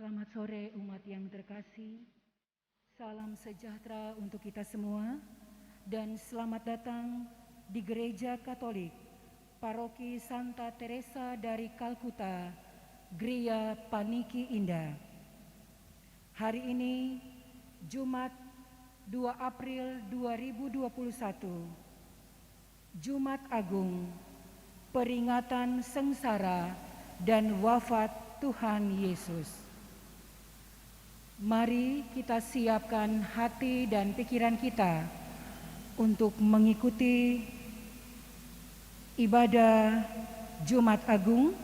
Selamat sore umat yang terkasih. Salam sejahtera untuk kita semua dan selamat datang di Gereja Katolik Paroki Santa Teresa dari Kalkuta, Gria Paniki Indah. Hari ini Jumat 2 April 2021, Jumat Agung, peringatan sengsara dan wafat Tuhan Yesus. Mari kita siapkan hati dan pikiran kita untuk mengikuti ibadah Jumat Agung,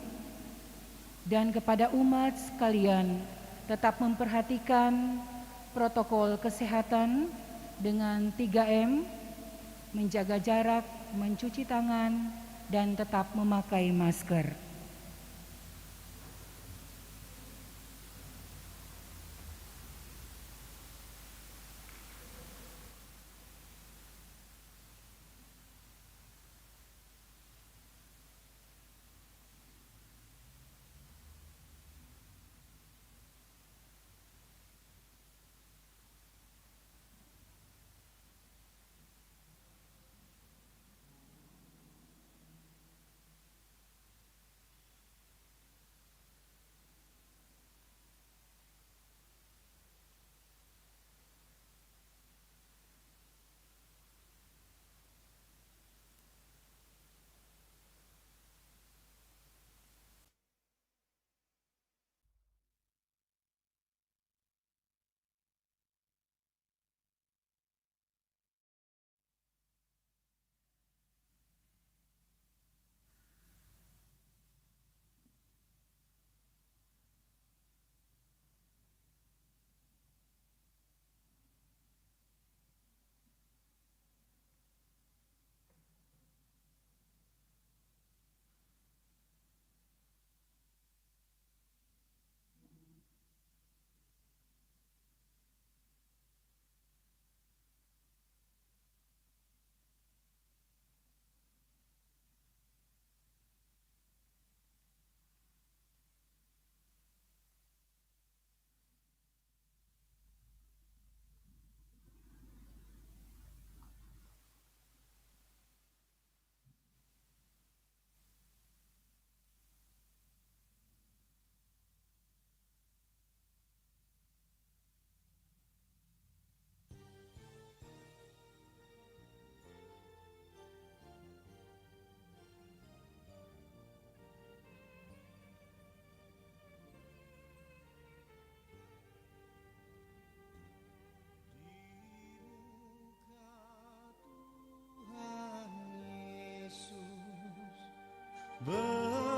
dan kepada umat sekalian tetap memperhatikan protokol kesehatan dengan 3M, menjaga jarak, mencuci tangan, dan tetap memakai masker.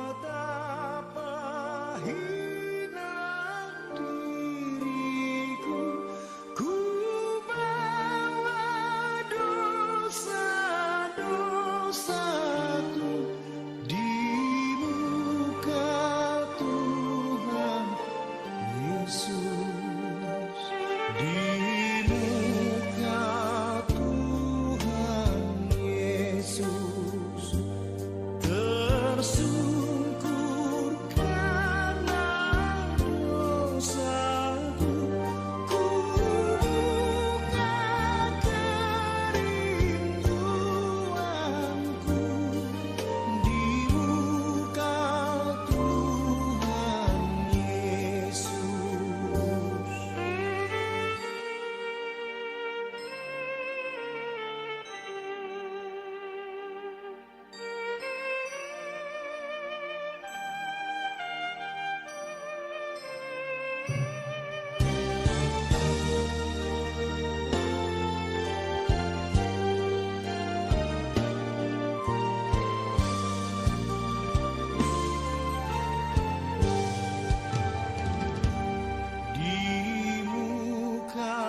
Betapa hina diriku, ku bawa dosa-dosaku di muka Tuhan Yesus, di muka Tuhan Yesus. Tersungkur karena dosaku, ku buka kerinduanku di muka Tuhan Yesus. Di muka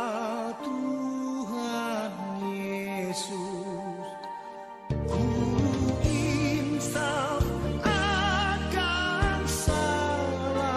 Tuhan Yesus, ku insaf akan salahku.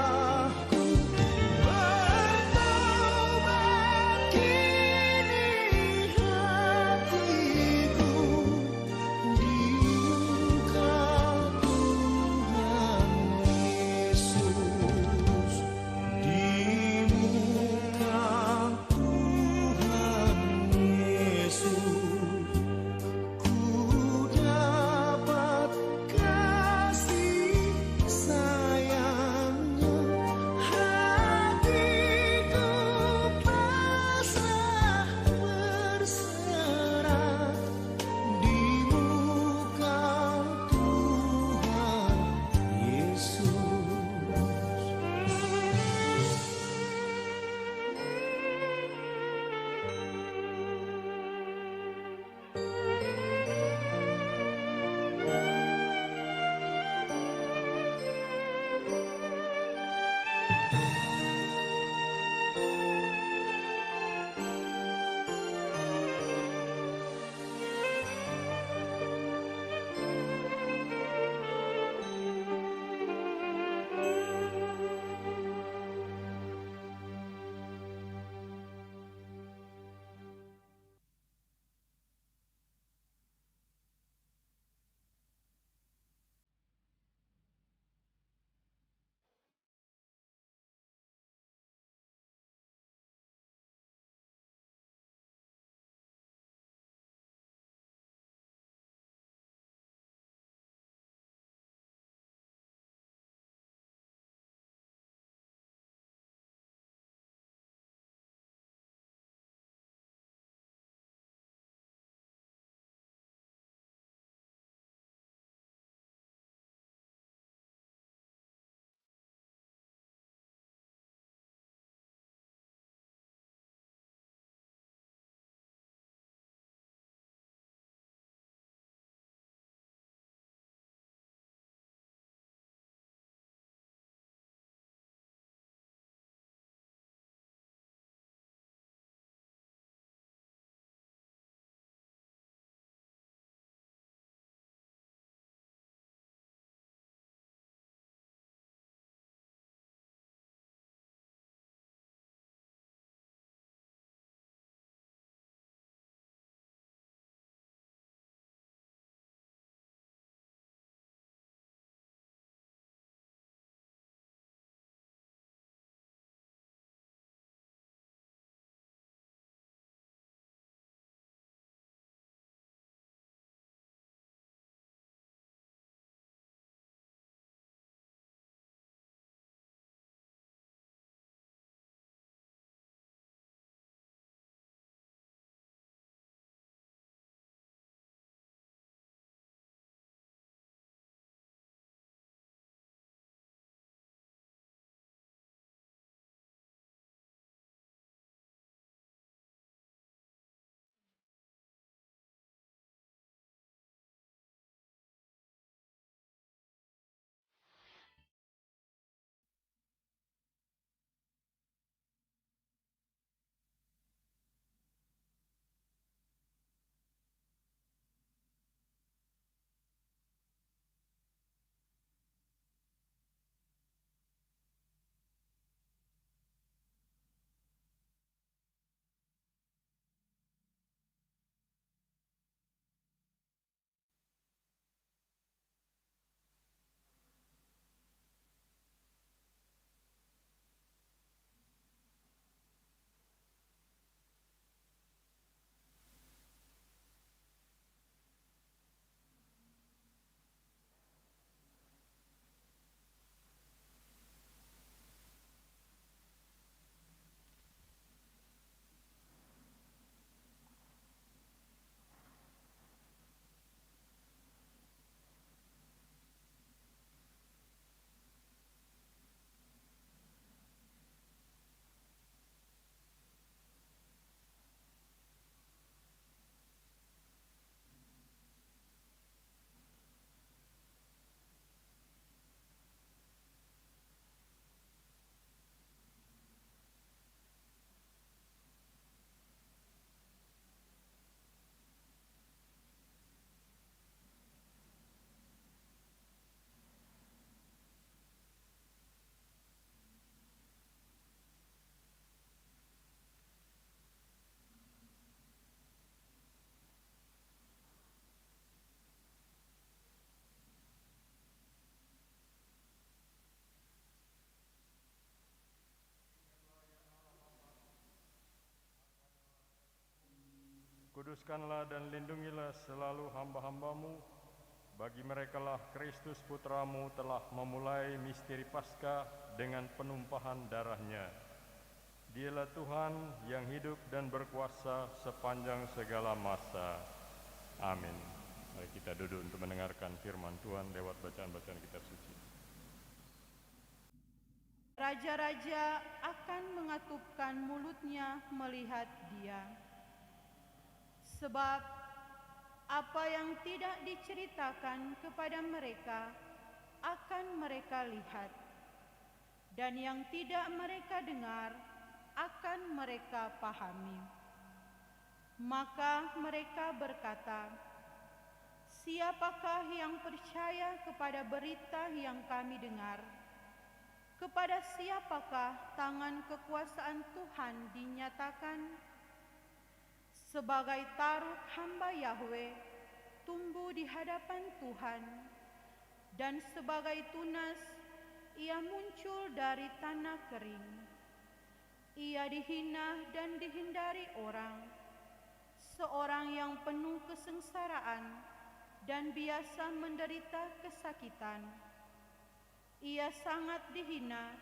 Kuduskanlah dan lindungilah selalu hamba-hambamu. Bagi merekalah Kristus Putramu telah memulai misteri Paskah dengan penumpahan darahnya. Dialah Tuhan yang hidup dan berkuasa sepanjang segala masa. Amin. Mari kita duduk untuk mendengarkan firman Tuhan lewat bacaan-bacaan kitab suci. Raja-raja akan mengatupkan mulutnya melihat Dia. Sebab apa yang tidak diceritakan kepada mereka akan mereka lihat, dan yang tidak mereka dengar akan mereka pahami. Maka mereka berkata, "Siapakah yang percaya kepada berita yang kami dengar? Kepada siapakah tangan kekuasaan Tuhan dinyatakan?" Sebagai taruk hamba Yahweh tumbuh di hadapan Tuhan, dan sebagai tunas ia muncul dari tanah kering. Ia dihina dan dihindari orang, seorang yang penuh kesengsaraan dan biasa menderita kesakitan. Ia sangat dihina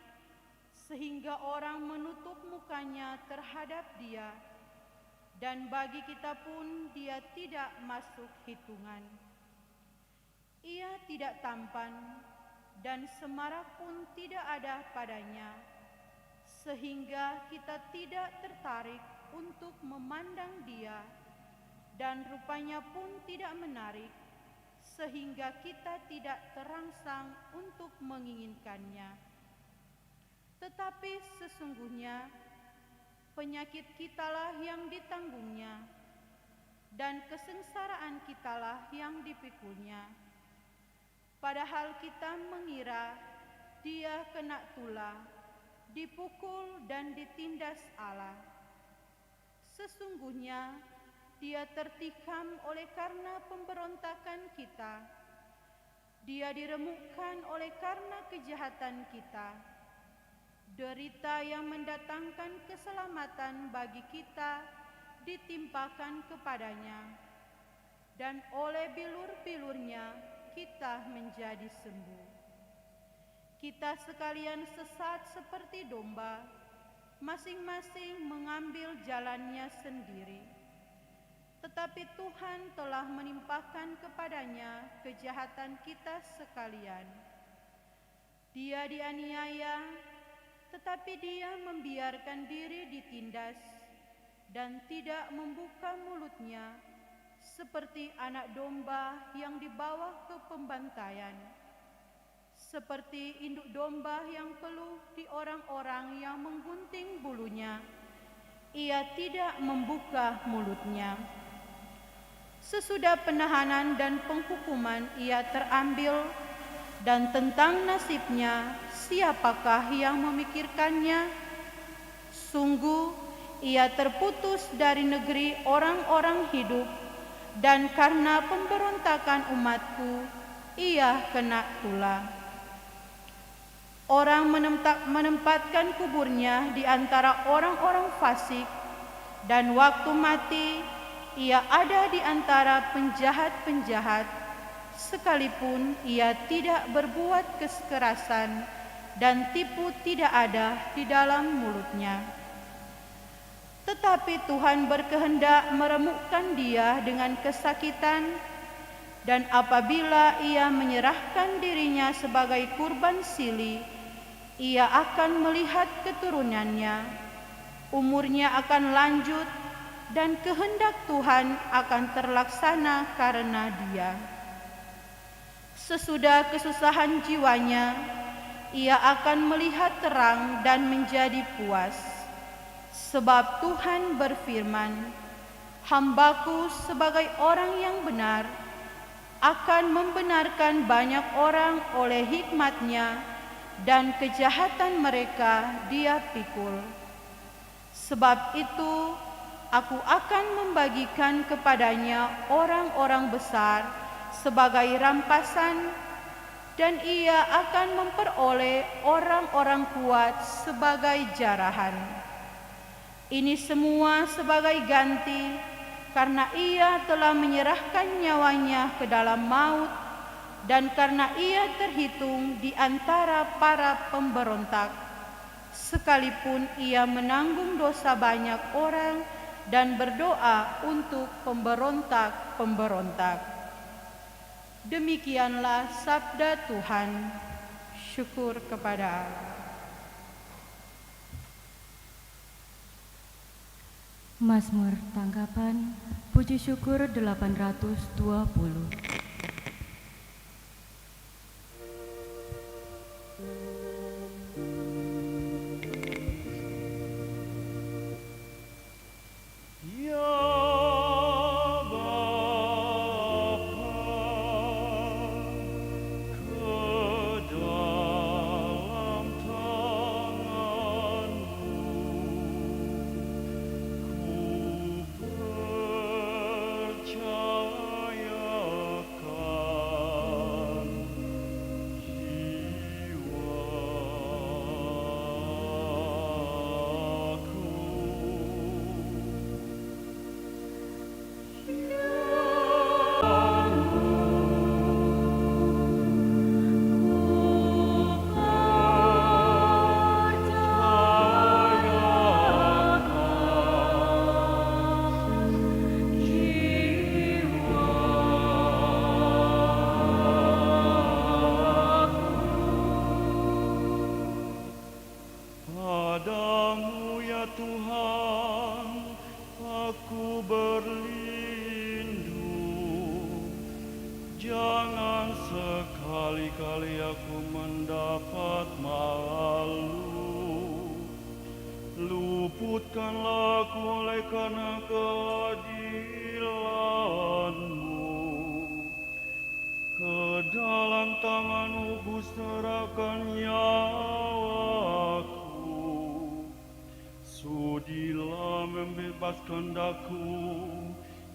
sehingga orang menutup mukanya terhadap Dia, dan bagi kita pun Dia tidak masuk hitungan. Ia tidak tampan, dan semarak pun tidak ada padanya, sehingga kita tidak tertarik untuk memandang Dia, dan rupanya pun tidak menarik, sehingga kita tidak terangsang untuk menginginkannya. Tetapi sesungguhnya penyakit kitalah yang ditanggungnya, dan kesengsaraan kitalah yang dipikulnya. Padahal kita mengira Dia kena tulah, dipukul dan ditindas Allah. Sesungguhnya Dia tertikam oleh karena pemberontakan kita. Dia diremukkan oleh karena kejahatan kita. Derita yang mendatangkan keselamatan bagi kita ditimpakan kepadanya, dan oleh bilur-bilurnya kita menjadi sembuh. Kita sekalian sesat seperti domba, masing-masing mengambil jalannya sendiri. Tetapi Tuhan telah menimpakan kepadanya kejahatan kita sekalian. Dia dianiaya, tetapi Dia membiarkan diri ditindas dan tidak membuka mulutnya, seperti anak domba yang dibawa ke pembantaian, seperti induk domba yang peluh di orang-orang yang menggunting bulunya. Ia tidak membuka mulutnya. Sesudah penahanan dan penghukuman ia terambil, dan tentang nasibnya siapakah yang memikirkannya? Sungguh ia terputus dari negeri orang-orang hidup, dan karena pemberontakan umatku ia kena tulah. Orang menempatkan kuburnya di antara orang-orang fasik, dan waktu mati ia ada di antara penjahat-penjahat, sekalipun ia tidak berbuat kekerasan dan tipu tidak ada di dalam mulutnya. Tetapi Tuhan berkehendak meremukkan dia dengan kesakitan, dan apabila ia menyerahkan dirinya sebagai kurban sili, ia akan melihat keturunannya. Umurnya akan lanjut, dan kehendak Tuhan akan terlaksana karena dia. Sesudah kesusahan jiwanya, ia akan melihat terang dan menjadi puas. Sebab Tuhan berfirman, "Hambaku sebagai orang yang benar akan membenarkan banyak orang oleh hikmat-Nya, dan kejahatan mereka Dia pikul. Sebab itu aku akan membagikan kepadanya orang-orang besar sebagai rampasan, dan ia akan memperoleh orang-orang kuat sebagai jarahan. Ini semua sebagai ganti karena ia telah menyerahkan nyawanya ke dalam maut dan karena ia terhitung di antara para pemberontak, sekalipun ia menanggung dosa banyak orang dan berdoa untuk pemberontak-pemberontak. Demikianlah sabda Tuhan. Syukur kepada Allah. Mazmur tanggapan puji syukur 820. Padamu ya Tuhan, aku berlindung. Jangan sekali-kali aku mendapat malu. Luputkanlah aku oleh karena keadilan-Mu. Ke dalam tangan-Mu kuserahkan nyawaku. Sudilah membebaskan daku,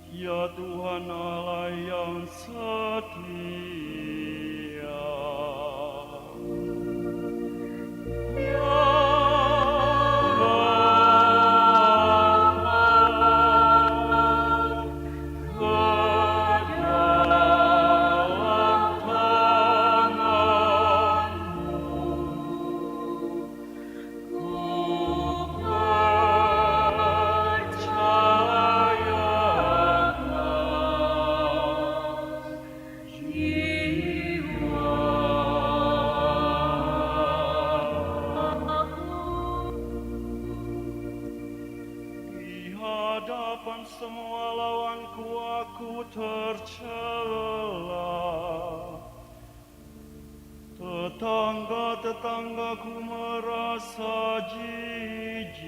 ya Tuhan Allah yang setia. Ya semua lawanku aku tercela. Tetangga-tetanggaku merasa jijik.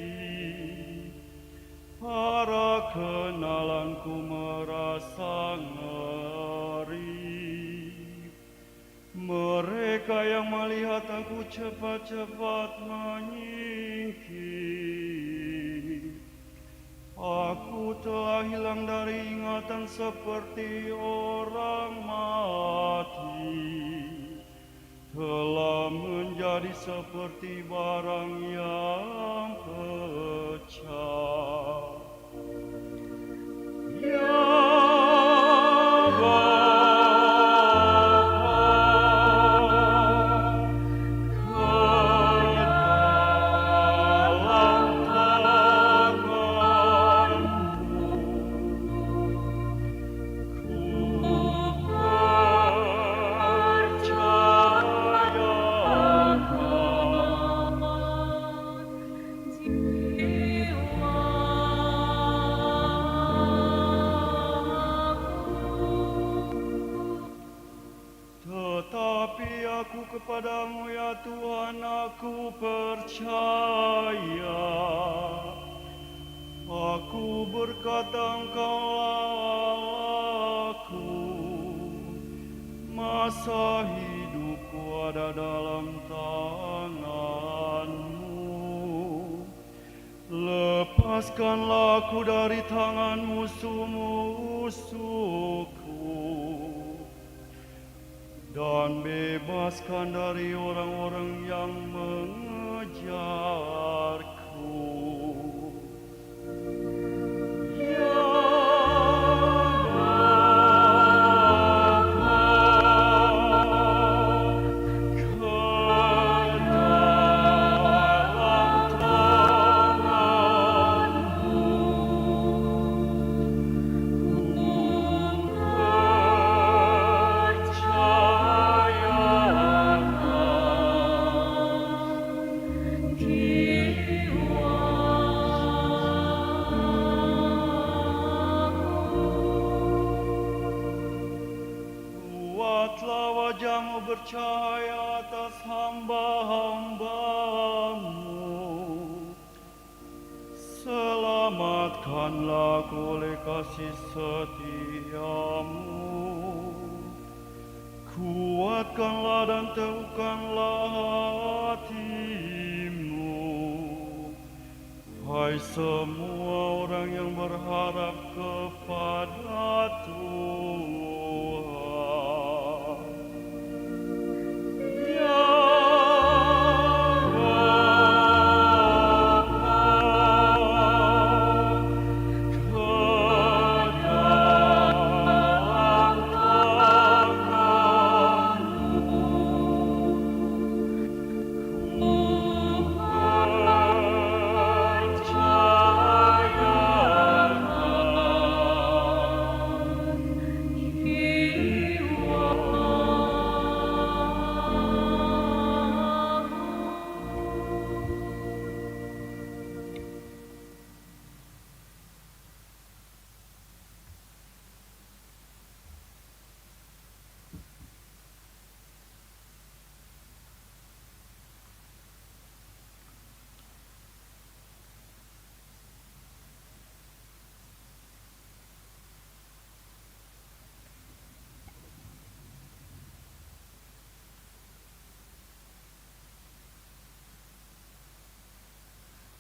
Para kenalanku merasa ngeri. Mereka yang melihat aku cepat-cepat menyingkir. Aku telah hilang dari ingatan seperti orang mati, telah menjadi seperti barang yang pecah. Ya Kepadamu ya Tuhan aku percaya. Aku berkata Engkaulah Allahku. Masa hidupku ada dalam tangan-Mu. Lepaskanlah aku dari tangan musuh-musuhku. Dan bebaskan dari orang-orang yang mengejarku. Ya percaya atas hamba-hambamu. Selamatkanlah aku oleh kasih setiamu. Kuatkanlah dan teguhkanlah hatimu. Hai semua orang yang berharap kepada Tuhan. Ya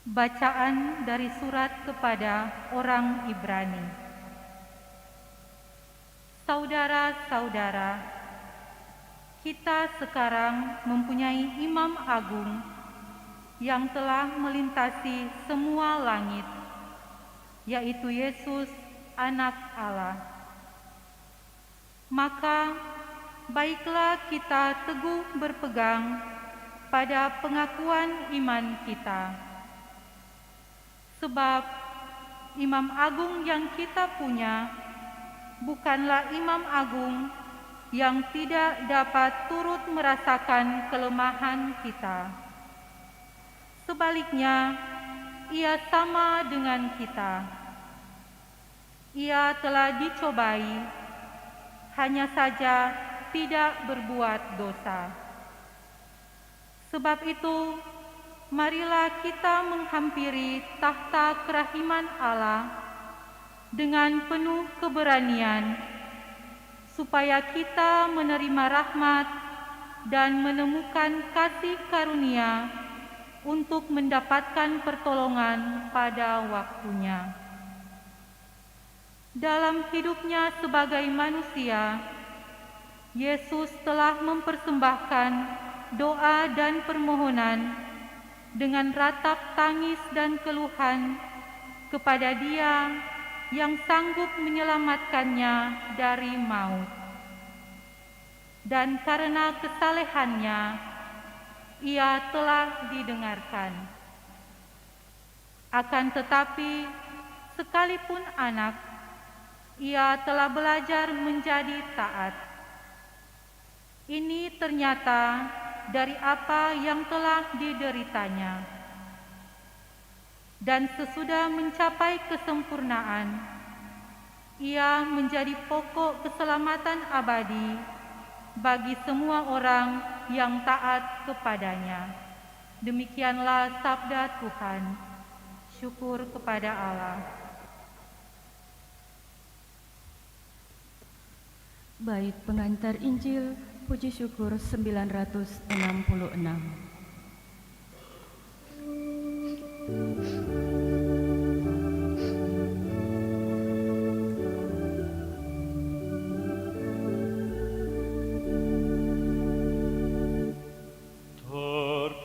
Bacaan dari surat kepada orang Ibrani. Saudara-saudara, kita sekarang mempunyai Imam Agung yang telah melintasi semua langit, yaitu Yesus, Anak Allah. Maka, baiklah kita teguh berpegang pada pengakuan iman kita. Sebab Imam Agung yang kita punya bukanlah Imam Agung yang tidak dapat turut merasakan kelemahan kita. Sebaliknya, ia sama dengan kita. Ia telah dicobai, hanya saja tidak berbuat dosa. Sebab itu, marilah kita menghampiri tahta kerahiman Allah dengan penuh keberanian, supaya kita menerima rahmat dan menemukan kasih karunia untuk mendapatkan pertolongan pada waktunya. Dalam hidupnya sebagai manusia, Yesus telah mempersembahkan doa dan permohonan dengan ratap tangis dan keluhan kepada Dia yang sanggup menyelamatkannya dari maut. Dan karena kesalehannya, Ia telah didengarkan. Akan tetapi, sekalipun anak, Ia telah belajar menjadi taat. Ini ternyata dari apa yang telah dideritanya. Dan sesudah mencapai kesempurnaan, ia menjadi pokok keselamatan abadi bagi semua orang yang taat kepadanya. Demikianlah sabda Tuhan. Syukur kepada Allah. Bait pengantar Injil, puji syukur 966.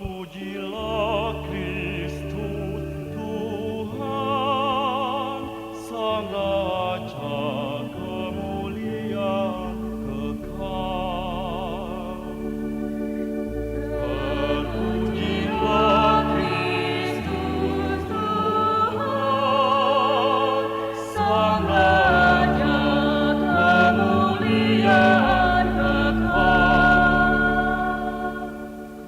Terpujilah Kristus Tuhan, Sang Raja kemuliaan kekal. Terpujilah Kristus Tuhan, Sang Raja kemuliaan kekal.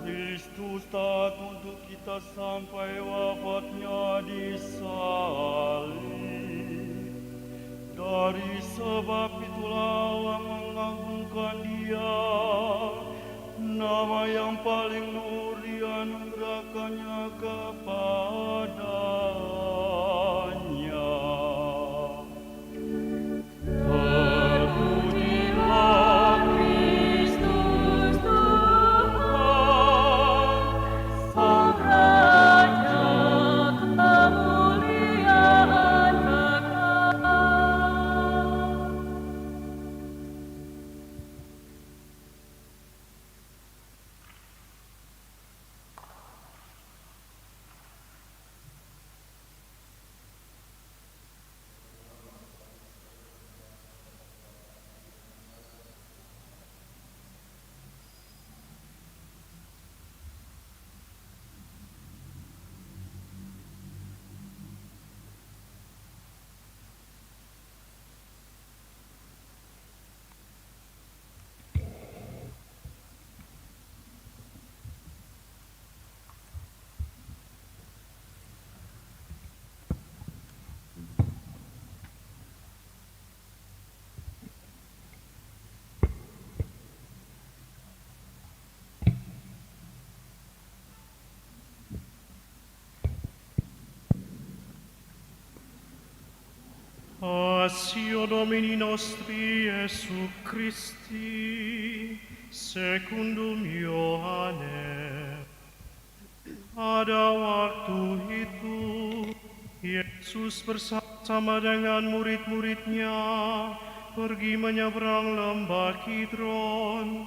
Kristus taat untuk kita sampai wafatnya di salib. Dari sebab itulah Allah mengagungkan Dia nama yang paling nur dianugerahkannya kepadanya. Terpujilah Kristus Tuhan, Sang Raja kemuliaan kekal. Passio Domini nostri Iesu Christi, secundum Ioanne. Pada waktu itu, Yesus bersama dengan murid-muridnya pergi menyeberang lembah Kidron.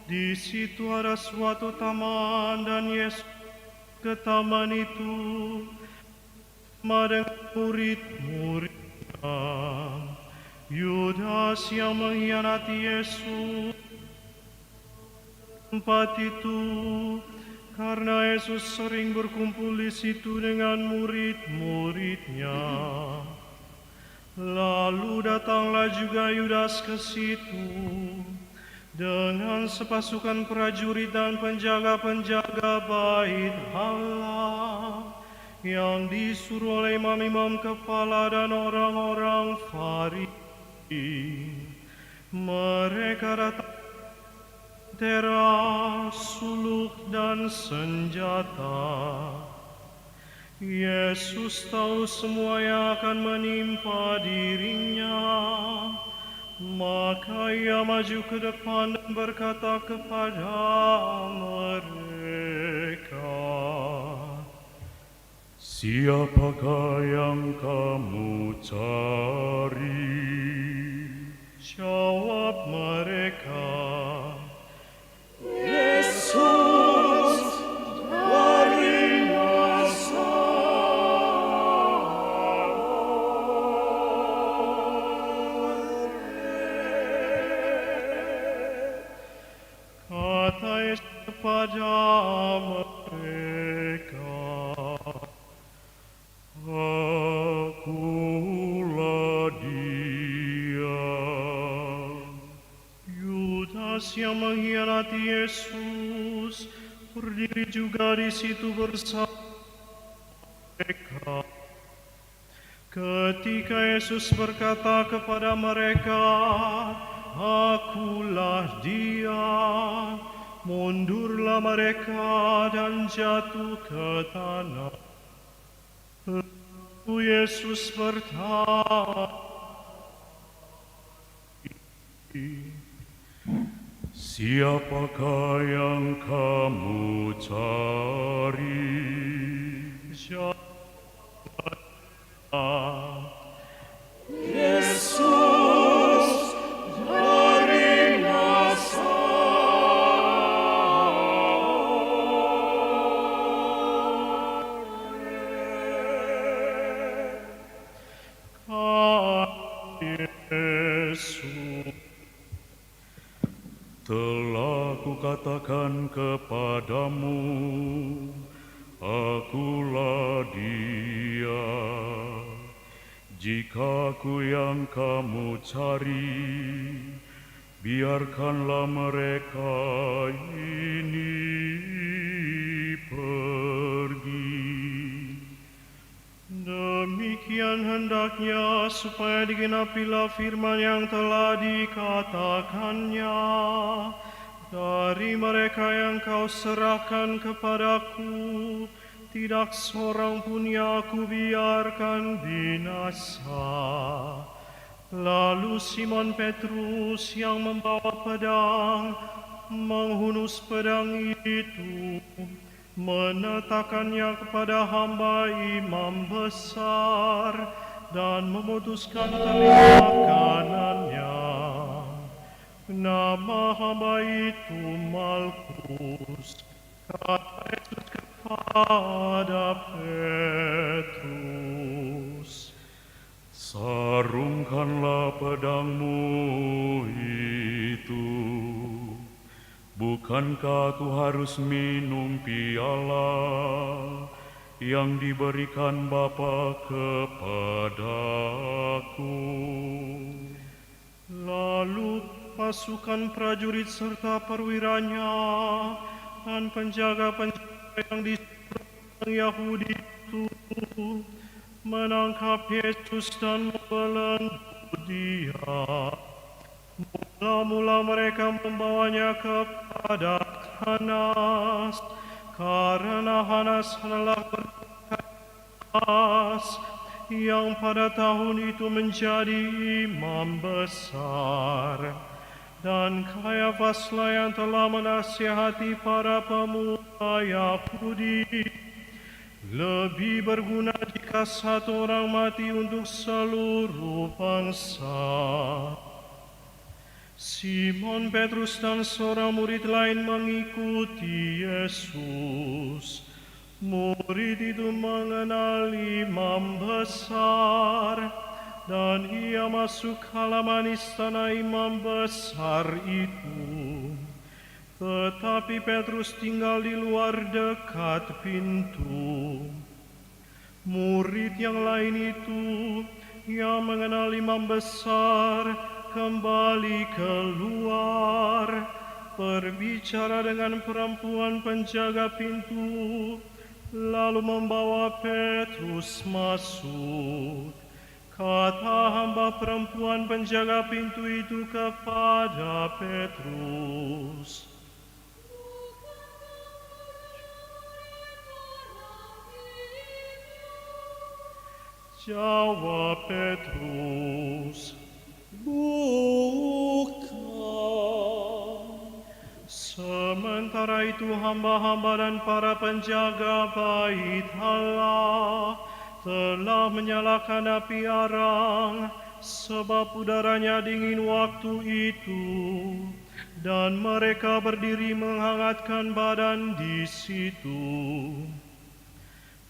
Di situ ada suatu taman dan Yesus ke taman itu bersama dengan murid-murid. Yudas yang mengkhianati Yesus tempat itu, karena Yesus sering berkumpul di situ dengan murid-muridnya. Lalu datanglah juga Yudas ke situ dengan sepasukan prajurit dan penjaga-penjaga bait Allah, yang disuruh oleh imam-imam kepala dan orang-orang Farisi. Mereka datang tentera, suluk dan senjata. Yesus tahu semua yang akan menimpa dirinya, maka ia maju ke depan dan berkata kepada mereka, Siapakah yang kamu cari? Jawab mereka, Yesus dari Nazaret. kata Yesus kepada mereka, Akulah dia. Yudas yang mengkhianati Yesus berdiri juga di situ bersama mereka. Ketika Yesus berkata kepada mereka, Akulah dia, mundurlah mereka dan jatuh ke tanah. Lalu Yesus bertanya, Siapakah yang kamu cari? Jawab, Yesus dari Nazaret. Yesus, Telah kukatakan kepadamu, Akulah dia. Jika aku yang kamu cari, biarkanlah mereka ini pergi. demikian hendaknya supaya digenapilah firman yang telah dikatakannya. Dari mereka yang kau serahkan kepadaku, tidak seorang pun yang aku biarkan binasa. Lalu Simon Petrus yang membawa pedang, menghunus pedang itu, menetakannya kepada hamba imam besar, dan memutuskan telinga kanannya. Nama hamba itu Malkus. Kata Yesus kepada Petrus, Sarungkanlah pedangmu itu. Bukankah aku harus minum piala yang diberikan Bapa kepadaku? lalu pasukan prajurit serta perwiranya dan penjaga-penjaga yang disuruh Yahudi itu menangkap Yesus dan membelenggu Dia. Mula-mula mereka membawanya kepada Hanas, karena Hanas adalah berkas yang pada tahun itu menjadi imam besar, dan Kayafaslah yang telah menasihati para pemuda Yahudi. Lebih berguna jika satu orang mati untuk seluruh bangsa. Simon Petrus dan seorang murid lain mengikuti Yesus. Murid itu mengenal imam besar, dan ia masuk halaman istana imam besar itu. Tetapi Petrus tinggal di luar dekat pintu. Murid yang lain itu yang mengenal imam besar kembali keluar, berbicara dengan perempuan penjaga pintu, lalu membawa Petrus masuk. Kata hamba perempuan penjaga pintu itu kepada Petrus, jawab Petrus, bukan. Sementara itu hamba-hamba dan para penjaga bait Allah telah menyalakan api arang, sebab udaranya dingin waktu itu, dan mereka berdiri menghangatkan badan di situ.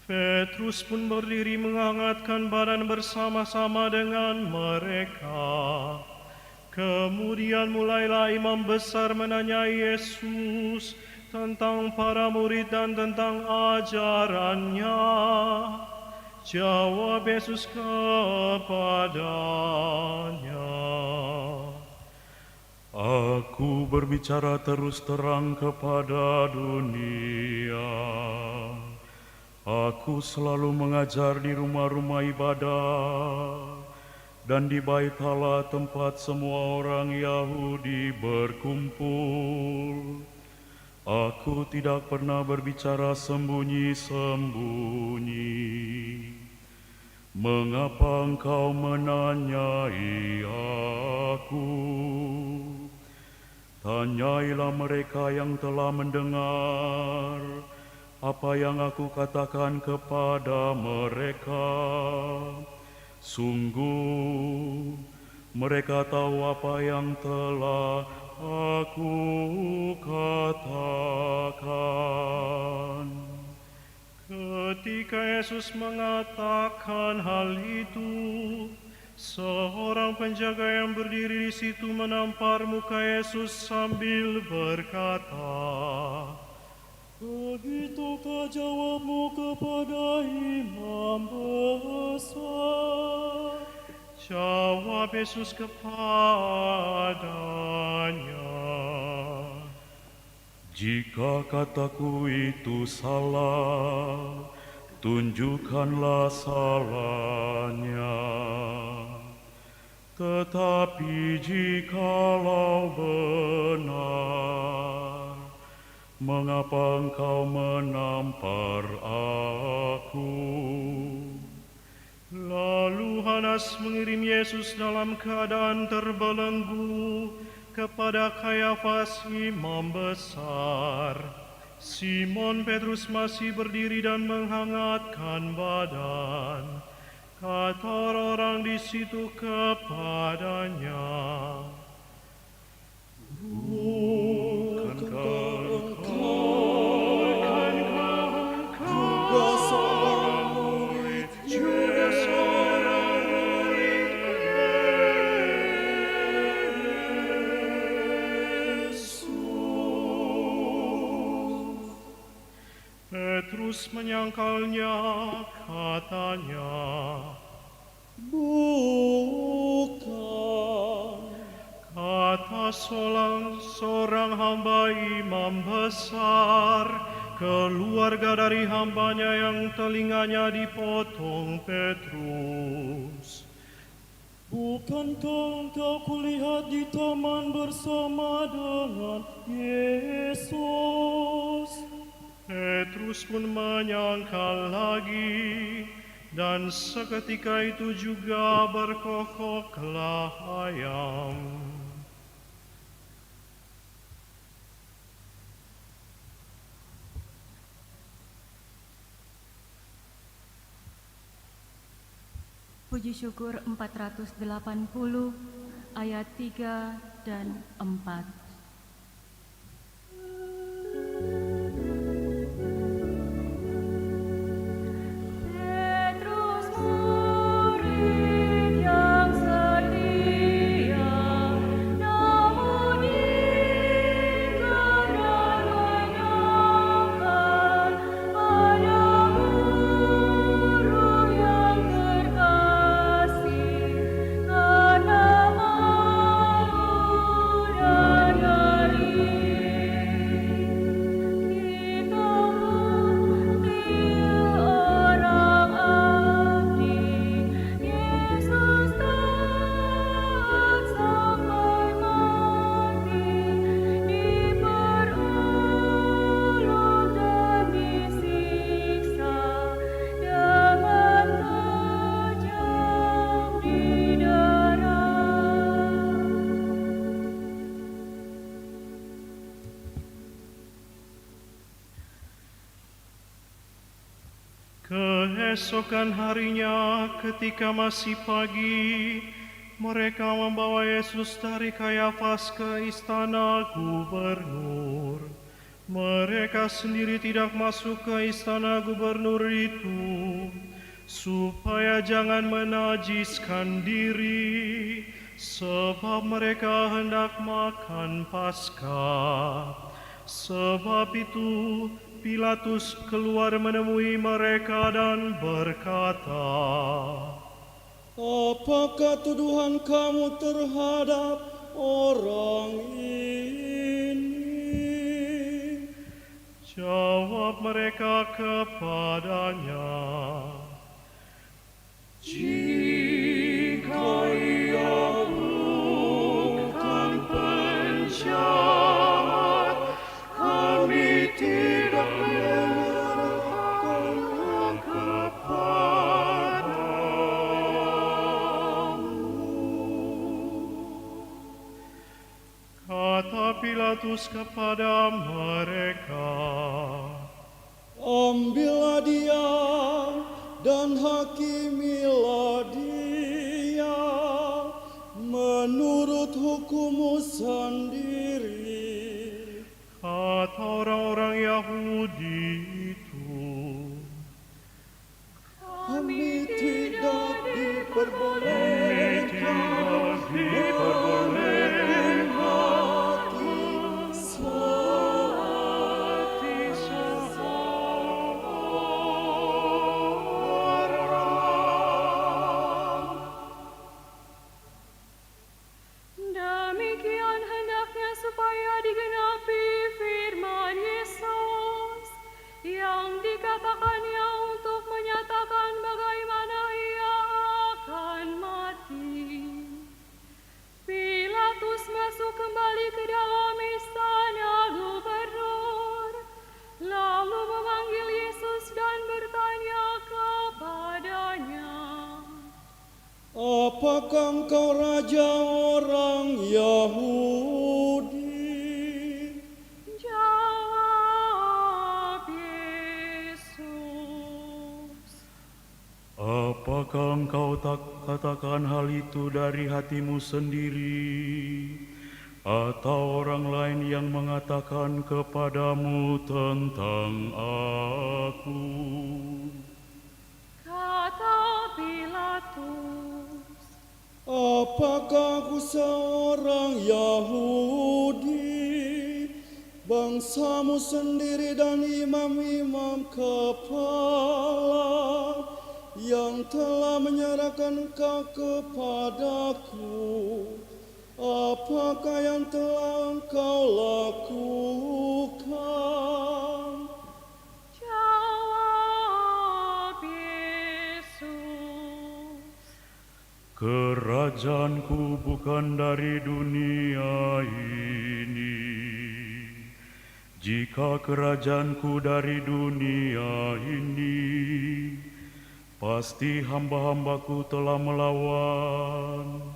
Petrus pun berdiri menghangatkan badan bersama-sama dengan mereka. Kemudian mulailah imam besar menanyai Yesus tentang para murid dan tentang ajarannya. Jawab Yesus kepadanya, Aku berbicara terus terang kepada dunia. Aku selalu mengajar di rumah-rumah ibadah dan di bait Allah, tempat semua orang Yahudi berkumpul. Aku tidak pernah berbicara sembunyi-sembunyi. Mengapa engkau menanyai aku? Tanyailah mereka yang telah mendengar apa yang aku katakan kepada mereka. Sungguh, mereka tahu apa yang telah aku katakan. Ketika Yesus mengatakan hal itu, seorang penjaga yang berdiri di situ menampar muka Yesus sambil berkata, "Begitukah jawabmu kepada imam besar?" Jawab Yesus kepadanya, Jika kataku itu salah, tunjukkanlah salahnya. Tetapi jikalau benar, Mengapa engkau menampar aku? Lalu Hanas mengirim Yesus dalam keadaan terbelenggu kepada Kayafas imam besar. Simon Petrus masih berdiri dan menghangatkan badan. Kata orang di situ kepadanya, Bukankah juga seorang murid Yesus? Petrus menyangkalnya, katanya, Bukan. kata seorang hamba imam besar, keluarga dari hambanya yang telinganya dipotong Petrus. Bukankah engkau kulihat di taman bersama dengan Yesus? Petrus pun menyangkal lagi, dan seketika itu juga berkokoklah ayam. Puji syukur 480 ayat 3 dan 4. Keesokan harinya ketika masih pagi, mereka membawa Yesus dari Kayafas ke istana gubernur. Mereka sendiri tidak masuk ke istana gubernur itu, supaya jangan menajiskan diri, sebab mereka hendak makan Paskah. Sebab itu Pilatus keluar menemui mereka dan berkata, Apakah tuduhan kamu terhadap orang ini? Jawab mereka kepadanya, jika ia bukan penjahat, kami tidak menyerahkannya kepadamu. kata Pilatus kepada mereka, Ambillah dia dan hakimilah dia menurut hukummu sendiri. kata orang-orang Yahudi itu, Kami tidak diperbolehkan menghormati seorang. Demikian hendaknya supaya digenapi firman Yesus yang dikatakannya untuk menyatakan bagaimana ia akan mati. apakah engkau raja orang Yahudi? Jawab Yesus. Apakah engkau tak katakan hal itu dari hatimu sendiri, atau orang lain yang mengatakan kepadamu tentang aku? Kata Pilatus. Apakah aku seorang Yahudi? Bangsamu sendiri dan imam-imam kepala yang telah menyerahkan engkau kepadaku. Apakah yang telah engkau lakukan? Jawab Yesus. Kerajaanku bukan dari dunia ini. Jika kerajaanku dari dunia ini, pasti hamba-hambaku telah melawan,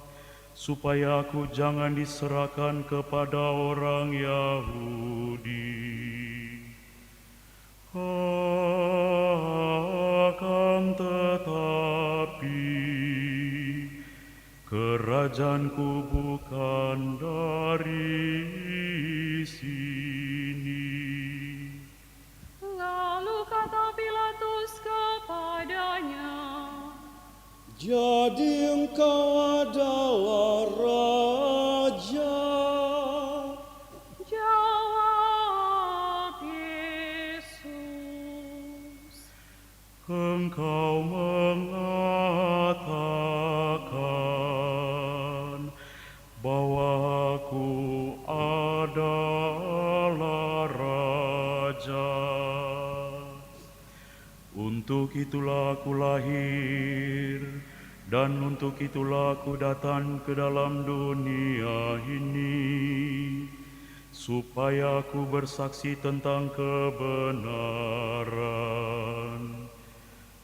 supaya aku jangan diserahkan kepada orang Yahudi. Akan tetapi, kerajaanku bukan dari sini. Lalu kata Pilatus kepadanya, Jadi engkau adalah raja. jawab Yesus. Engkau mengatakan bahwa aku adalah raja. Untuk itulah aku lahir, dan untuk itulah aku datang ke dalam dunia ini, supaya aku bersaksi tentang kebenaran.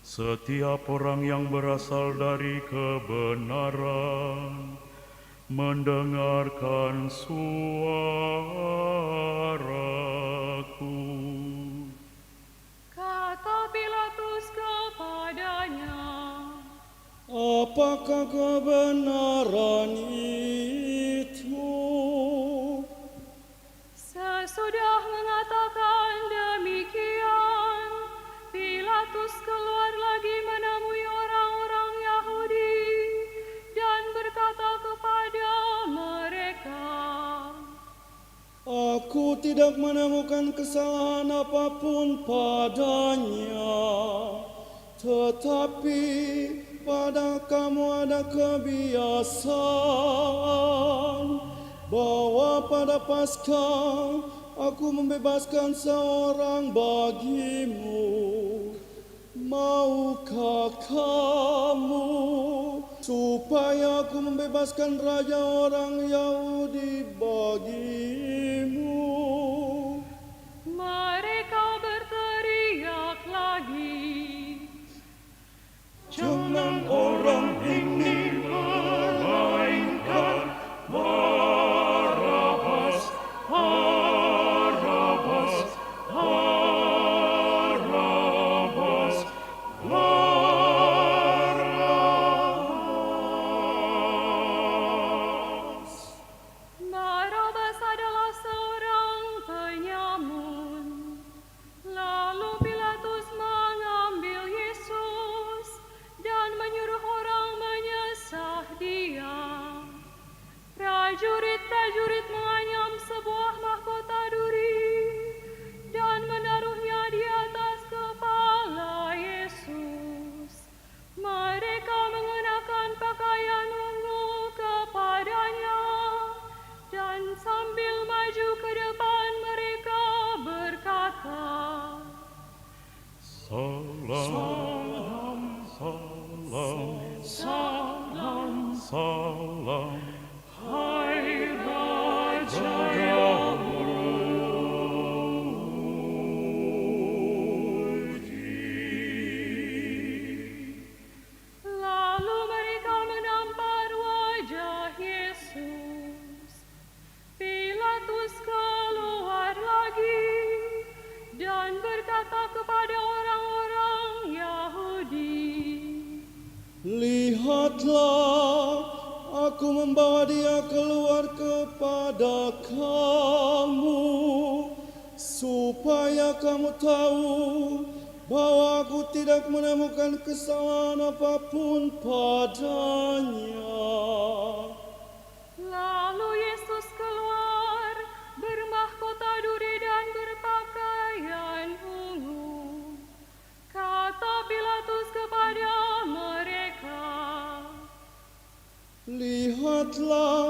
Setiap orang yang berasal dari kebenaran mendengarkan suaraku. Kata Pilatus kepadanya, Apakah kebenaran itu? sesudah mengatakan demikian, Pilatus keluar lagi menemui orang-orang Yahudi dan berkata kepada mereka, Aku tidak menemukan kesalahan apapun padanya, tetapi pada kamu ada kebiasaan bahwa pada Paskah aku membebaskan seorang bagimu. Maukah kamu supaya aku membebaskan raja orang Yahudi bagimu? mereka berteriak lagi, Jangan orang ini melainkan Barabas, Barabas, Barabas, Barabas. Barabas adalah seorang penyamun. Lalu Pilatus mengambil Yesus dan menyuruh lihatlah, aku membawa dia keluar kepada kamu, supaya kamu tahu bahwa aku tidak menemukan kesalahan apapun padanya. Lalu Yesus keluar, bermahkota duri dan berpakaian ungu. Kata Pilatus kepada mereka, Lihatlah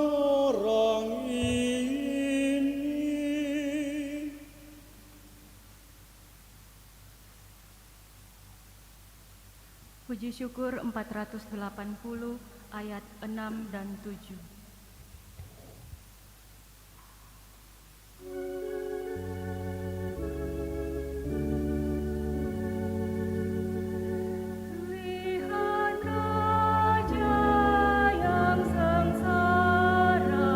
orang ini. Puji syukur 480 ayat 6 dan 7. lihat raja yang sengsara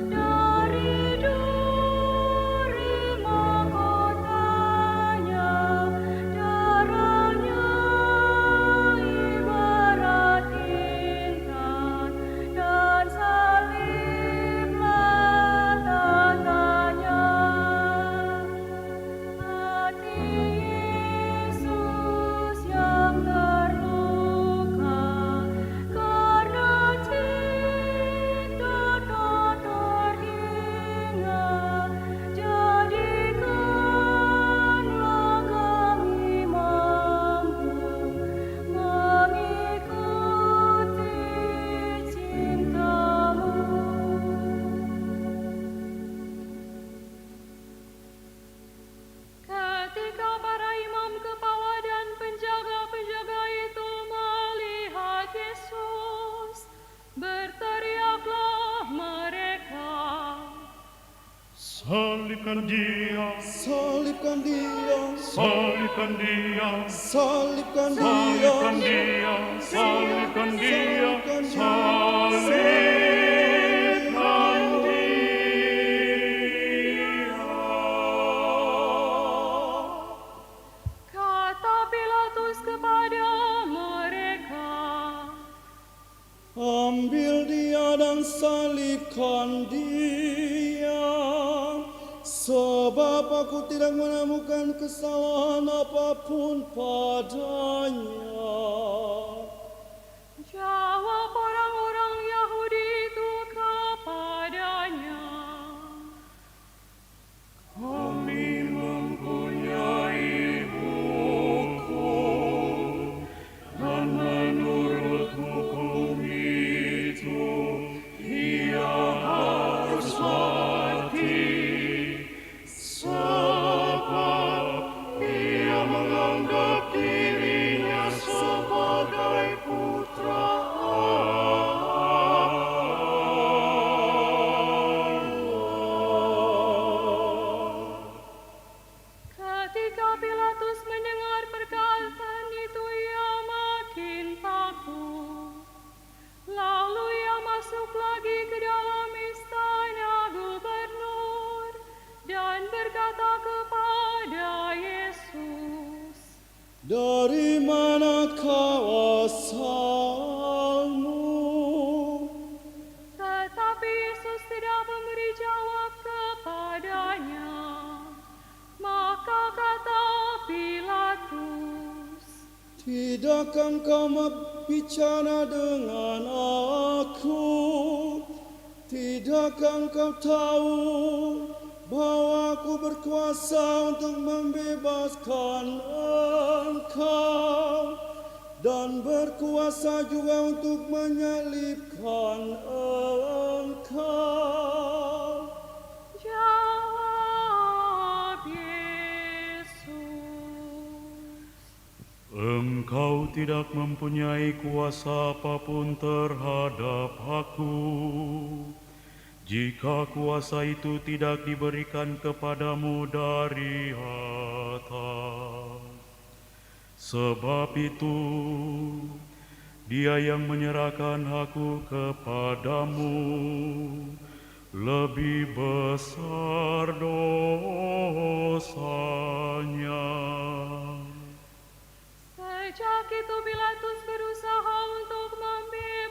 dari duri mahkotanya, darahnya ibarat intan dan saliblah tandanya. Hati Yesus yang terluka karena cinta tak terhingga, jadikanlah kami mampu mengikuti cinta-Mu. Ketika para imam kepala dan penjaga-penjaga itu melihat Yesus, berteriaklah mereka, Salibkan dia, Salibkan dia, salibkan dia, salibkan dia, salibkan dia, salibkan dia, salibkan dia. kata Pilatus kepada mereka, ambil dia dan salibkan dia, sebab aku tidak menemukan kesalahan apapun padanya. jawab orang-orang Yahudi itu kepadanya, Kami mempunyai hukum, dan menurut hukum itu ia harus mati, sebab ia menganggap dirinya sebagai putra Allah. Ketika Pilatus mendengar perkataan itu, ia makin takut. Lalu ia masuk lagi ke dalam istana gubernur dan berkata kepada Yesus, Dari mana kau asalmu? tetapi Yesus tidak memberi jawab kepadanya. Maka kata Pilatus, Tidakkah kau bicara dengan aku? Tidakkah kau tahu bahwa aku berkuasa untuk membebaskan engkau dan berkuasa juga untuk menyalibkan engkau? jawab Yesus, Engkau tidak mempunyai kuasa apapun terhadap aku, jika kuasa itu tidak diberikan kepadamu dari atas. Sebab itu, Dia yang menyerahkan aku kepadamu lebih besar dosanya. Sejak itu Pilatus berusaha untuk membebaskan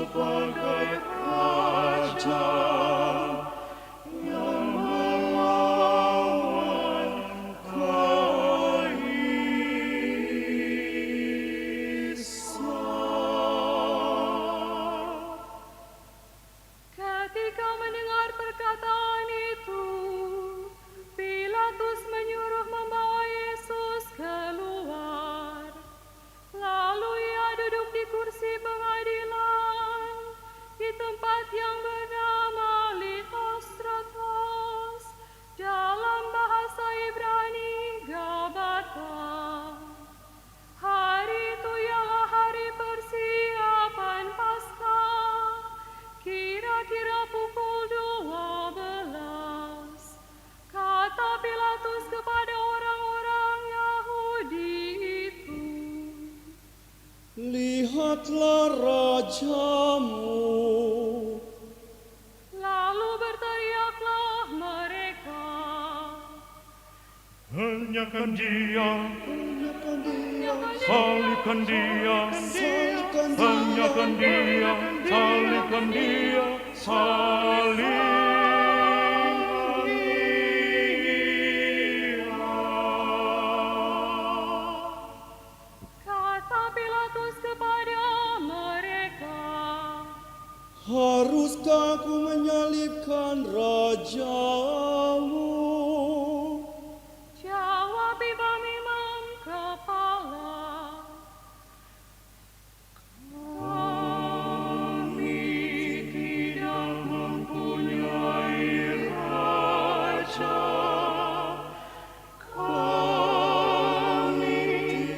sebagai raja yang melawan kaisar. Ketika mendengar perkataan itu, Pilatus menyuruh membawa Yesus keluar. Lalu ia duduk di kursi pengadilan di tempat yang bernama Lithostrotos, dalam bahasa Ibrani Gabata. Hari itu ialah hari persiapan Paskah, kira-kira pukul 12. Kata Pilatus kepada orang-orang Yahudi itu, Lihatlah rajamu. lalu berteriaklah mereka, Henyakan dia, Henyakan dia, salibkan dia, salibkan dia, henyakan dia, salibkan dia, salibkan kata Pilatus kepada mereka, haruskah aku menyalibkan rajamu? jawab imam-imam kepala, Kami tidak mempunyai raja, kami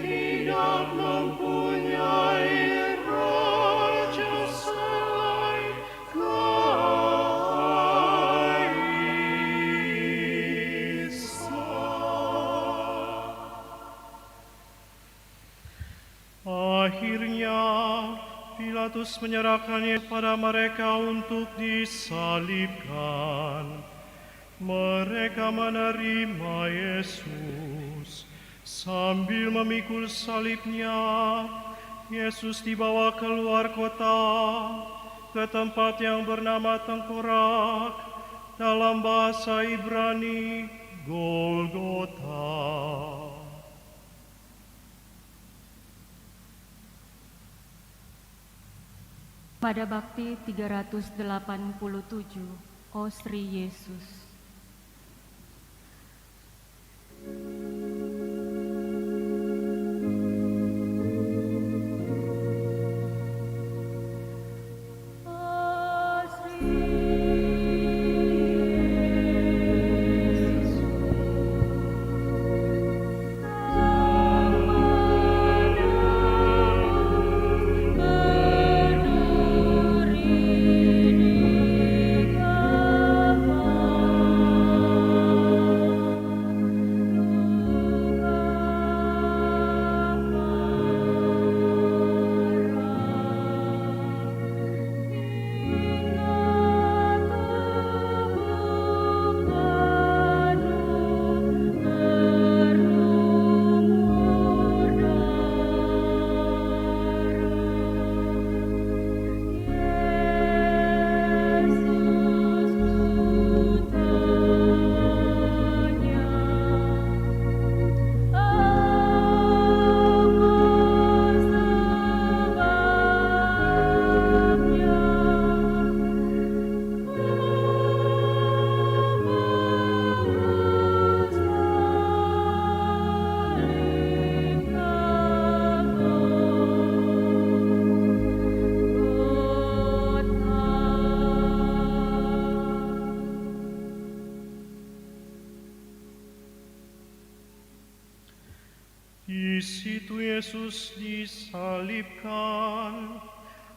tidak mempunyai raja selain Kaisar. Akhirnya Pilatus menyerahkannya kepada mereka untuk disalibkan. Mereka menerima Yesus. Sambil memikul salibnya, Yesus dibawa keluar kota ke tempat yang bernama Tengkorak, dalam bahasa Ibrani Golgota. Pada Bakti 387, O Sri Yesus. Di situ Yesus disalibkan,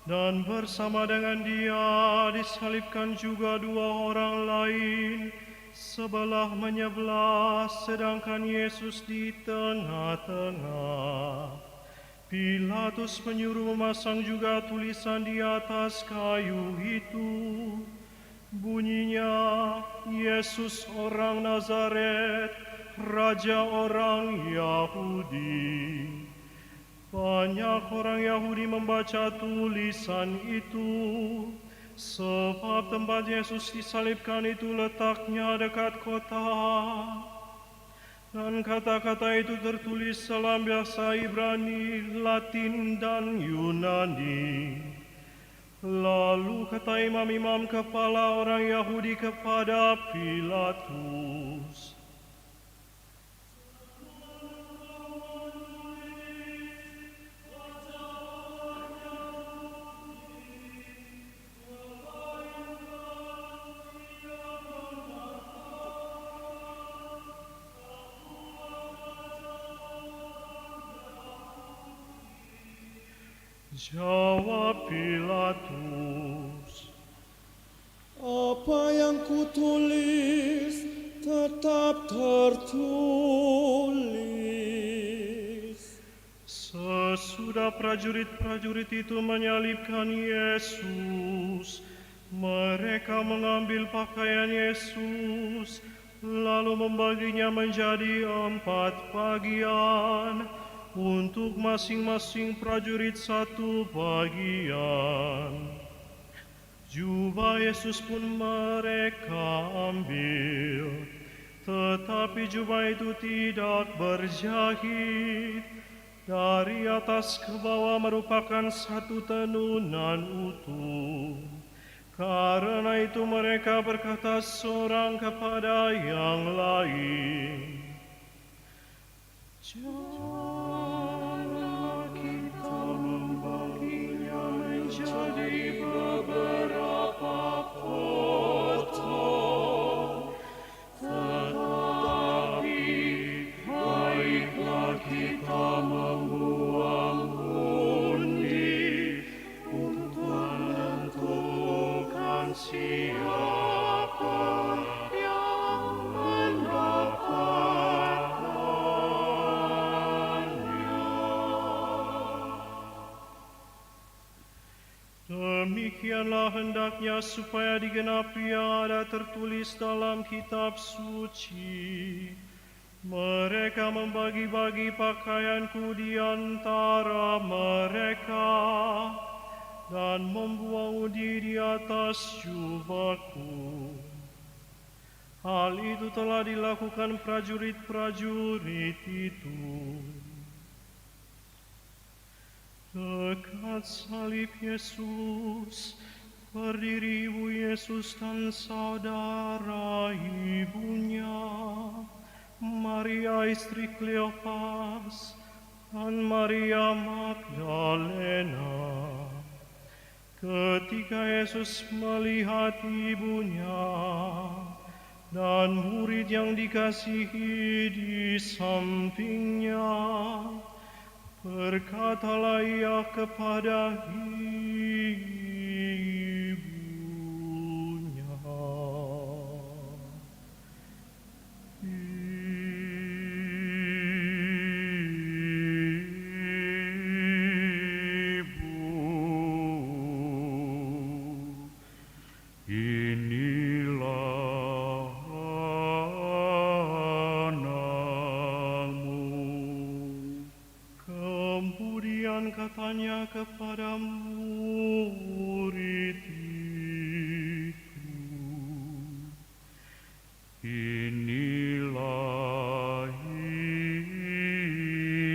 dan bersama dengan Dia disalibkan juga dua orang lain, sebelah menyebelah, sedangkan Yesus di tengah-tengah. Pilatus menyuruh memasang juga tulisan di atas kayu itu. Bunyinya, Yesus orang Nazaret, Raja orang Yahudi. Banyak orang Yahudi membaca tulisan itu, sebab tempat Yesus disalibkan itu letaknya dekat kota. Dan kata-kata itu tertulis dalam bahasa Ibrani, Latin, dan Yunani. Lalu kata imam-imam kepala orang Yahudi kepada Pilatus, jawab Pilatus, Apa yang kutulis tetap tertulis. Sesudah prajurit-prajurit itu menyalibkan Yesus, mereka mengambil pakaian Yesus, lalu membaginya menjadi 4 bagian, untuk masing-masing prajurit 1 bagian. Jubah Yesus pun mereka ambil, tetapi jubah itu tidak berjahit. Dari atas ke bawah merupakan 1 tenunan utuh. Karena itu mereka berkata seorang kepada yang lain, "Janganlah kita membaginya menjadi beberapa potong, tetapi baiklah kita membuang undi untuk menentukan siapa yang mendapatkannya." Demikianlah hendaknya supaya digenapi yang ada tertulis dalam kitab suci. Mereka membagi-bagi pakaianku di antara mereka, dan membuang undi di atas jubahku. Hal itu telah dilakukan prajurit-prajurit itu. Dekat salib Yesus berdiri ibu Yesus dan saudara ibunya, Maria istri Kleopas dan Maria Magdalena. Ketika Yesus melihat ibunya dan murid yang dikasihi di sampingnya, berkatalah ia kepada ibunya, "Inilah anakmu." Kemudian katanya kepada murid itu, "Inilah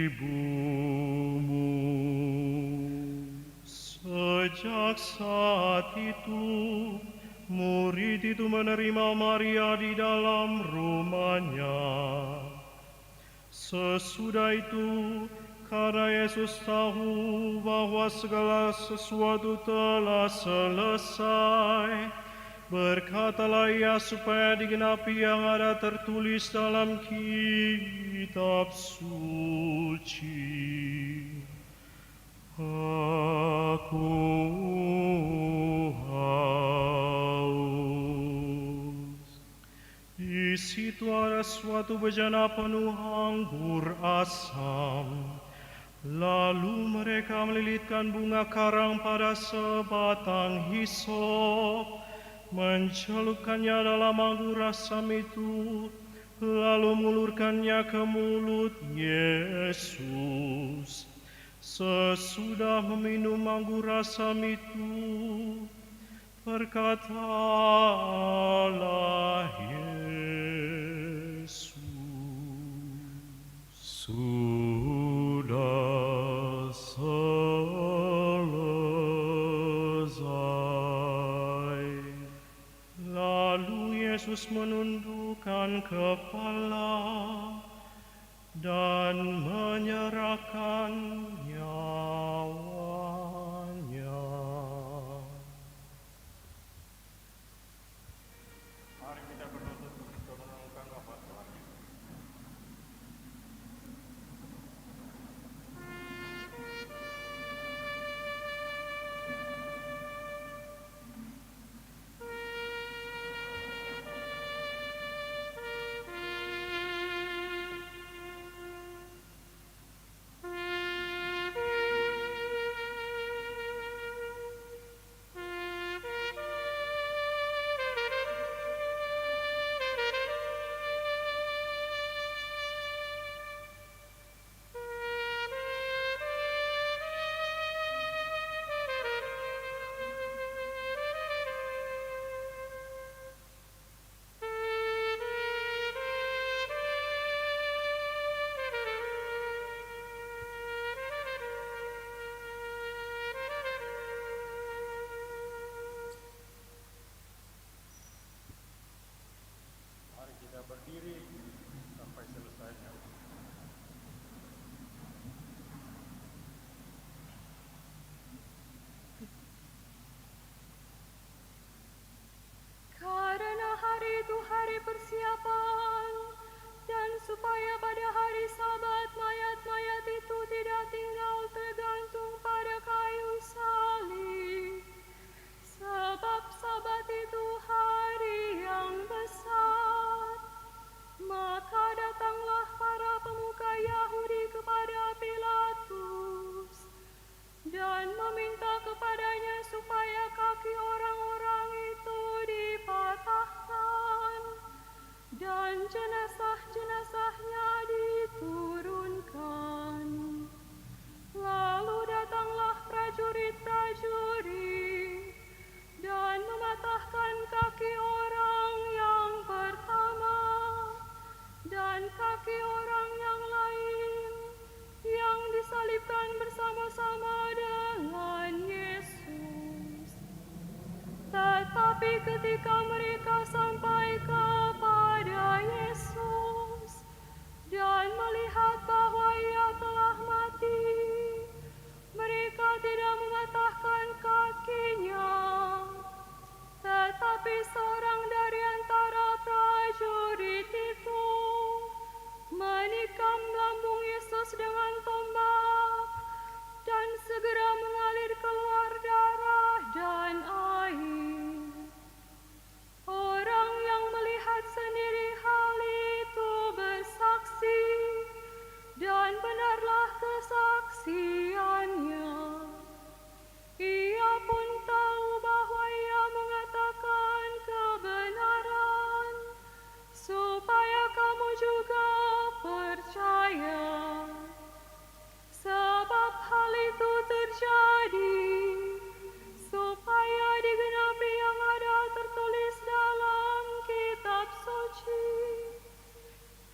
ibumu." Sejak saat itu, murid itu menerima Maria di dalam rumahnya. Sesudah itu, karena Yesus tahu bahwa segala sesuatu telah selesai, berkatalah ia supaya digenapi yang ada tertulis dalam kitab suci, "Aku haus." Di situ ada suatu bejana penuh anggur asam. Lalu mereka melilitkan bunga karang pada sebatang hisop, mencelupkannya dalam anggur asam itu, lalu mengulurkannya ke mulut Yesus. Sesudah meminum anggur asam itu, berkatalah Yesus, sudah selesai. Lalu Yesus menundukkan kepala dan menyerahkan nyawanya. Mari kita berlutut untuk merenungkan wafat terakhir. Mari kita berdiri sampai selesainya. Karena hari itu hari persiapan, dan supaya pada hari Sabat mayat-mayat itu tidak tinggal tergantung pada kayu salib. Sebab Sabat itu hari yang besar, maka datanglah para pemuka Yahudi kepada Pilatus dan meminta kepadanya supaya kaki orang-orang itu dipatahkan dan jenazah-jenazahnya diturunkan. Lalu datanglah prajurit-prajurit dan mematahkan kaki orang yang pertama dan kaki orang yang lain yang disalibkan bersama-sama dengan Yesus. Tetapi ketika mereka sampai kepada Yesus dan melihat bahwa ia telah mati, mereka tidak mematahkan kakinya. Tetapi seorang dari antara prajurit itu menikam lambung Yesus dengan tombak, dan segera mengalir keluar darah dan air. Orang yang melihat sendiri hal itu bersaksi, dan benarlah kesaksiannya. Ia pun tahu bahwa ia mengatakan kebenaran, supaya kamu juga percaya. Sebab hal itu terjadi, supaya digenapi yang ada tertulis dalam kitab suci.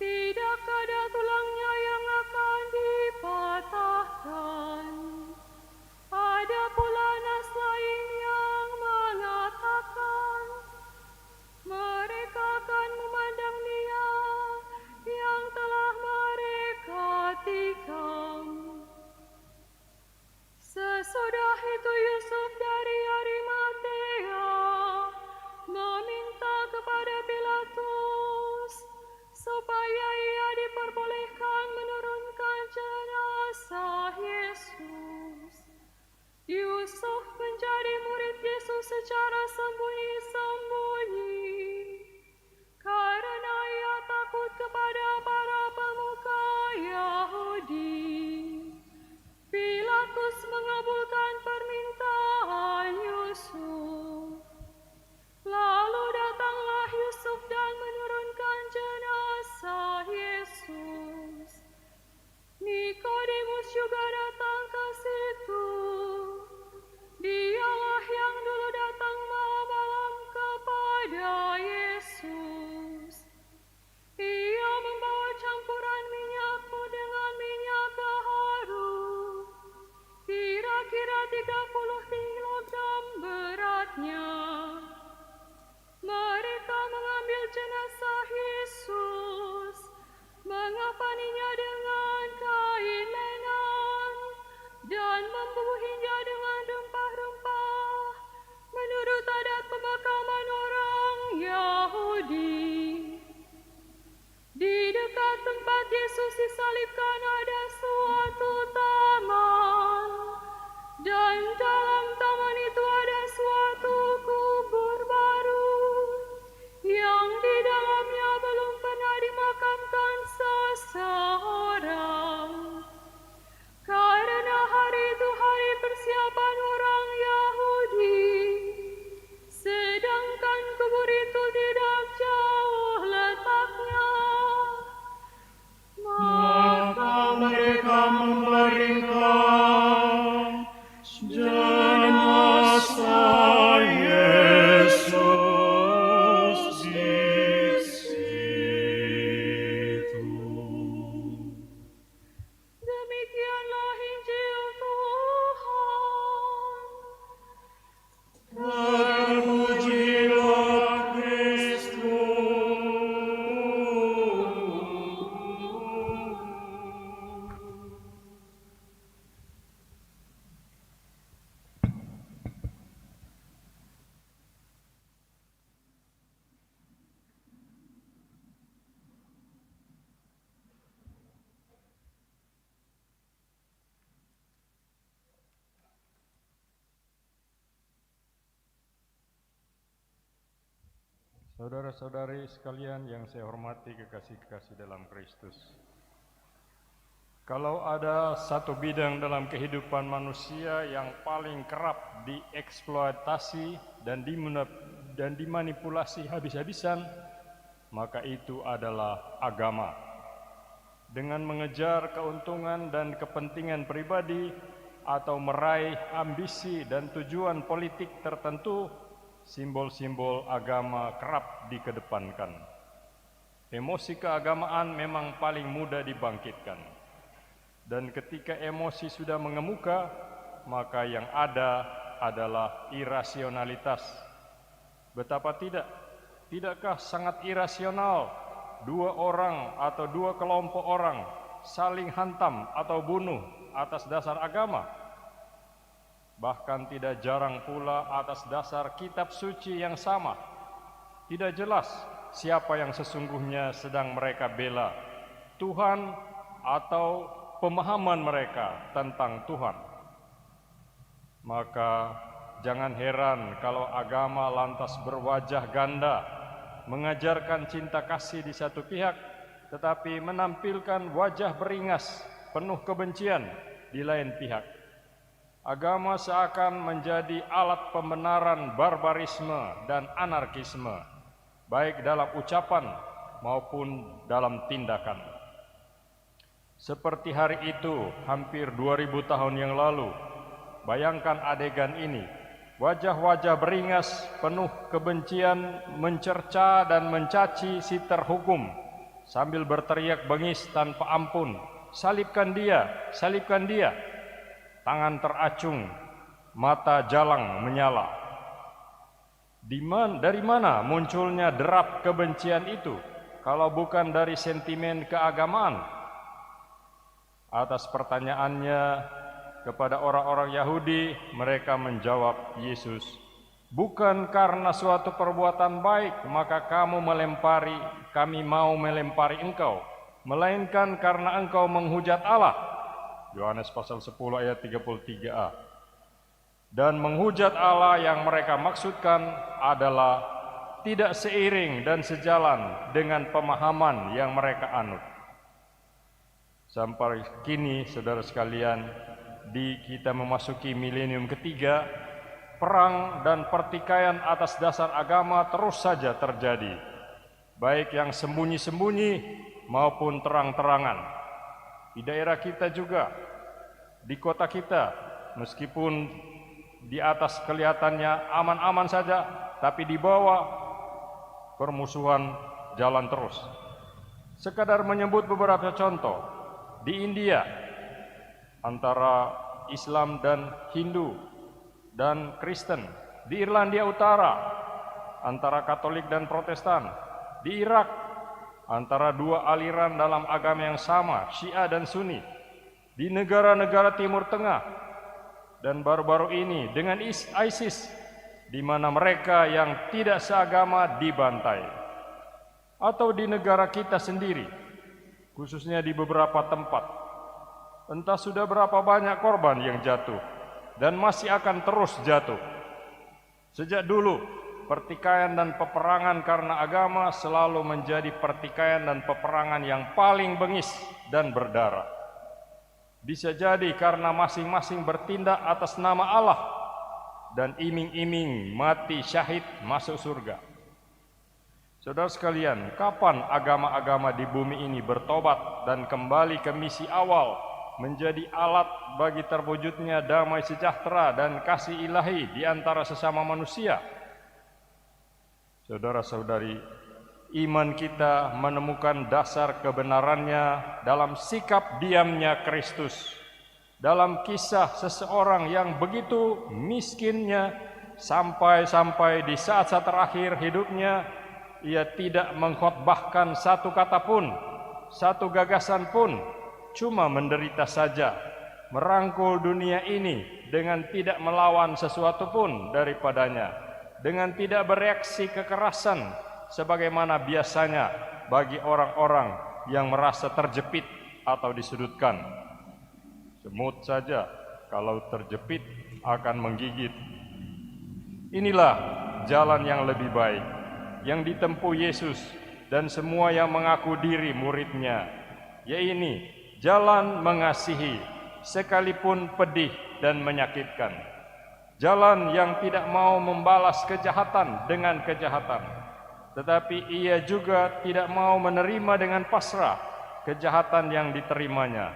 Tidak ada tulangnya yang akan dipatahkan. Ada pula nas lain yang mengatakan, mereka akan memandang Dia yang telah mereka tikam. Sesudah itu Yusuf dari Arimatea meminta kepada Pilatus supaya ia diperbolehkan menurunkan jenazah Yesus. Yusuf menjadi murid Yesus secara sembunyi-sembunyi karena ia takut kepada para pemuka Yahudi. Pilatus mengabulkan permintaan Yusuf. Lalu datanglah Yusuf dan menurunkan jenazah Yesus. Nikodemus juga datang ke jenazah Yesus di situ. Demikianlah Injil Tuhan. Terpujilah Kristus. Saudara-saudari sekalian yang saya hormati, kekasih-kekasih dalam Kristus. Kalau ada satu bidang dalam kehidupan manusia yang paling kerap dieksploitasi dan dimanipulasi habis-habisan, maka itu adalah agama. Dengan mengejar keuntungan dan kepentingan pribadi atau meraih ambisi dan tujuan politik tertentu, simbol-simbol agama kerap dikedepankan. Emosi keagamaan memang paling mudah dibangkitkan. Dan ketika emosi sudah mengemuka, maka yang ada adalah irasionalitas. Betapa tidak? Tidakkah sangat irasional dua orang atau dua kelompok orang saling hantam atau bunuh atas dasar agama? Bahkan tidak jarang pula atas dasar kitab suci yang sama. Tidak jelas siapa yang sesungguhnya sedang mereka bela, Tuhan atau pemahaman mereka tentang Tuhan. Maka jangan heran kalau agama lantas berwajah ganda, mengajarkan cinta kasih di satu pihak, tetapi menampilkan wajah beringas, penuh kebencian di lain pihak. Agama seakan menjadi alat pembenaran barbarisme dan anarkisme, baik dalam ucapan maupun dalam tindakan. Seperti hari itu, hampir 2000 tahun yang lalu, bayangkan adegan ini, wajah-wajah beringas, penuh kebencian, mencerca dan mencaci si terhukum, sambil berteriak bengis tanpa ampun, salibkan dia, salibkan dia. Tangan teracung, mata jalang menyala. Dari mana munculnya derap kebencian itu, kalau bukan dari sentimen keagamaan? Atas pertanyaannya kepada orang-orang Yahudi, mereka menjawab Yesus, bukan karena suatu perbuatan baik maka kami mau melempari engkau, melainkan karena engkau menghujat Allah. Yohanes pasal 10 ayat 33a. Dan menghujat Allah yang mereka maksudkan adalah tidak seiring dan sejalan dengan pemahaman yang mereka anut. Sampai kini, saudara sekalian, kita memasuki milenium ketiga, perang dan pertikaian atas dasar agama terus saja terjadi, baik yang sembunyi-sembunyi maupun terang-terangan. Di daerah kita juga, di kota kita, meskipun di atas kelihatannya aman-aman saja, tapi di bawah permusuhan jalan terus. Sekadar menyebut beberapa contoh, di India antara Islam dan Hindu dan Kristen, di Irlandia Utara antara Katolik dan Protestan, di Irak antara dua aliran dalam agama yang sama, Syiah dan Sunni, di negara-negara Timur Tengah, dan baru-baru ini dengan ISIS, di mana mereka yang tidak seagama dibantai, atau di negara kita sendiri, khususnya di beberapa tempat. Entah sudah berapa banyak korban yang jatuh dan masih akan terus jatuh. Sejak dulu, pertikaian dan peperangan karena agama selalu menjadi pertikaian dan peperangan yang paling bengis dan berdarah. Bisa jadi karena masing-masing bertindak atas nama Allah dan iming-iming mati syahid masuk surga. Saudara sekalian, kapan agama-agama di bumi ini bertobat dan kembali ke misi awal menjadi alat bagi terwujudnya damai sejahtera dan kasih ilahi di antara sesama manusia. Saudara-saudari, iman kita menemukan dasar kebenarannya dalam sikap diamnya Kristus, dalam kisah seseorang yang begitu miskinnya sampai di saat-saat terakhir hidupnya ia tidak mengkhotbahkan satu kata pun, satu gagasan pun, cuma menderita saja, merangkul dunia ini dengan tidak melawan sesuatu pun daripadanya, dengan tidak bereaksi kekerasan sebagaimana biasanya bagi orang-orang yang merasa terjepit atau disudutkan. Semut saja kalau terjepit akan menggigit. Inilah jalan yang lebih baik yang ditempuh Yesus dan semua yang mengaku diri muridnya, yaitu jalan mengasihi sekalipun pedih dan menyakitkan. Jalan yang tidak mau membalas kejahatan dengan kejahatan, tetapi ia juga tidak mau menerima dengan pasrah kejahatan yang diterimanya.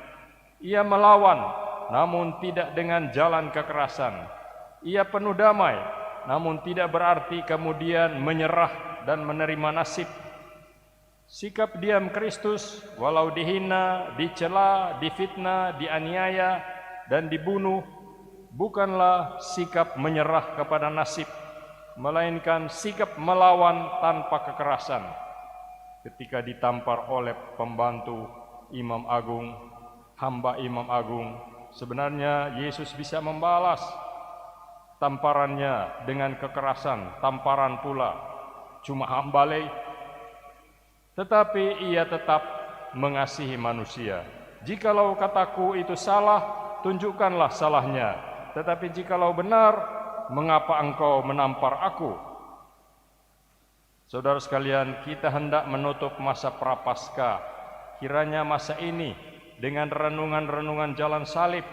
Ia melawan, namun tidak dengan jalan kekerasan. Ia penuh damai, namun tidak berarti kemudian menyerah dan menerima nasib. Sikap diam Kristus, walau dihina, dicela, difitnah, dianiaya, dan dibunuh, bukanlah sikap menyerah kepada nasib, melainkan sikap melawan tanpa kekerasan. Ketika ditampar oleh pembantu Imam Agung, hamba Imam Agung, sebenarnya Yesus bisa membalas tamparannya dengan kekerasan, tamparan pula, cuma hambale, tetapi ia tetap mengasihi manusia. Jikalau kataku itu salah, tunjukkanlah salahnya, tetapi jikalau benar, mengapa engkau menampar aku? Saudara sekalian, kita hendak menutup masa Prapaskah, kiranya masa ini dengan renungan-renungan jalan salib,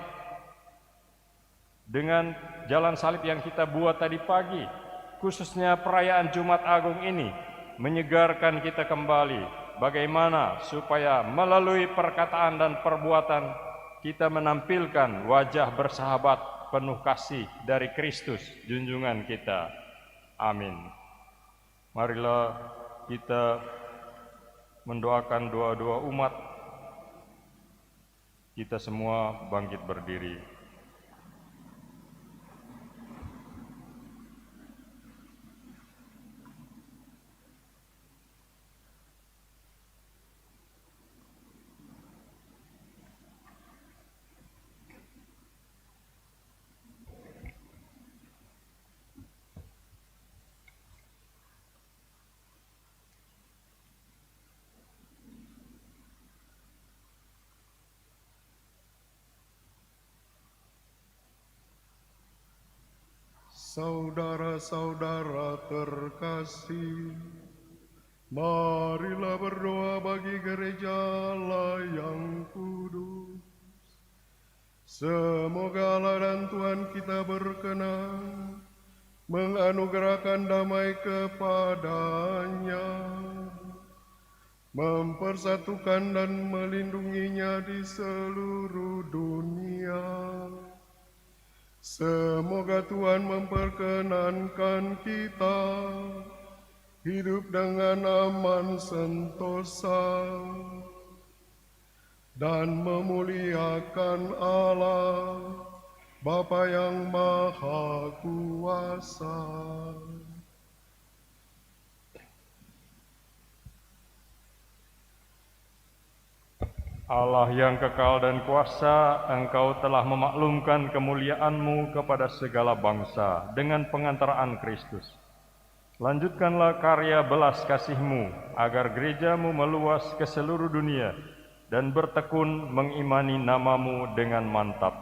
dengan jalan salib yang kita buat tadi pagi, khususnya perayaan Jumat Agung ini, menyegarkan kita kembali bagaimana supaya melalui perkataan dan perbuatan kita menampilkan wajah bersahabat penuh kasih dari Kristus junjungan kita. Amin. Marilah kita mendoakan doa-doa umat. Kita semua bangkit berdiri. Saudara-saudara terkasih, marilah berdoa bagi gereja Allah yang kudus. Semoga Allah dan Tuhan kita berkenan menganugerahkan damai kepadanya, mempersatukan dan melindunginya di seluruh dunia. Semoga Tuhan memperkenankan kita hidup dengan aman sentosa dan memuliakan Allah, Bapa yang Maha Kuasa. Allah yang kekal dan kuasa, Engkau telah memaklumkan kemuliaan-Mu kepada segala bangsa dengan pengantaraan Kristus. Lanjutkanlah karya belas kasih-Mu, agar gereja-Mu meluas ke seluruh dunia dan bertekun mengimani nama-Mu dengan mantap.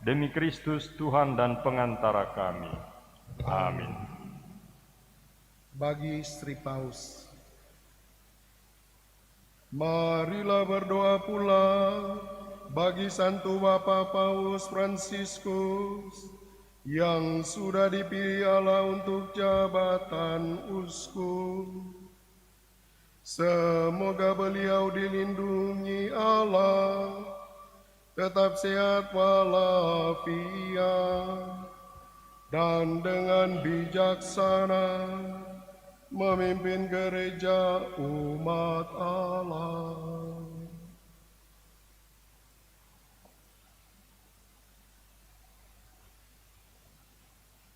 Demi Kristus Tuhan dan pengantara kami. Amin. Bagi Sri Paus, marilah berdoa pula bagi Santo Bapa Paus Fransiskus yang sudah dipilih Allah untuk jabatan uskup. Semoga beliau dilindungi Allah, tetap sehat walafiat, dan dengan bijaksana memimpin gereja umat Allah.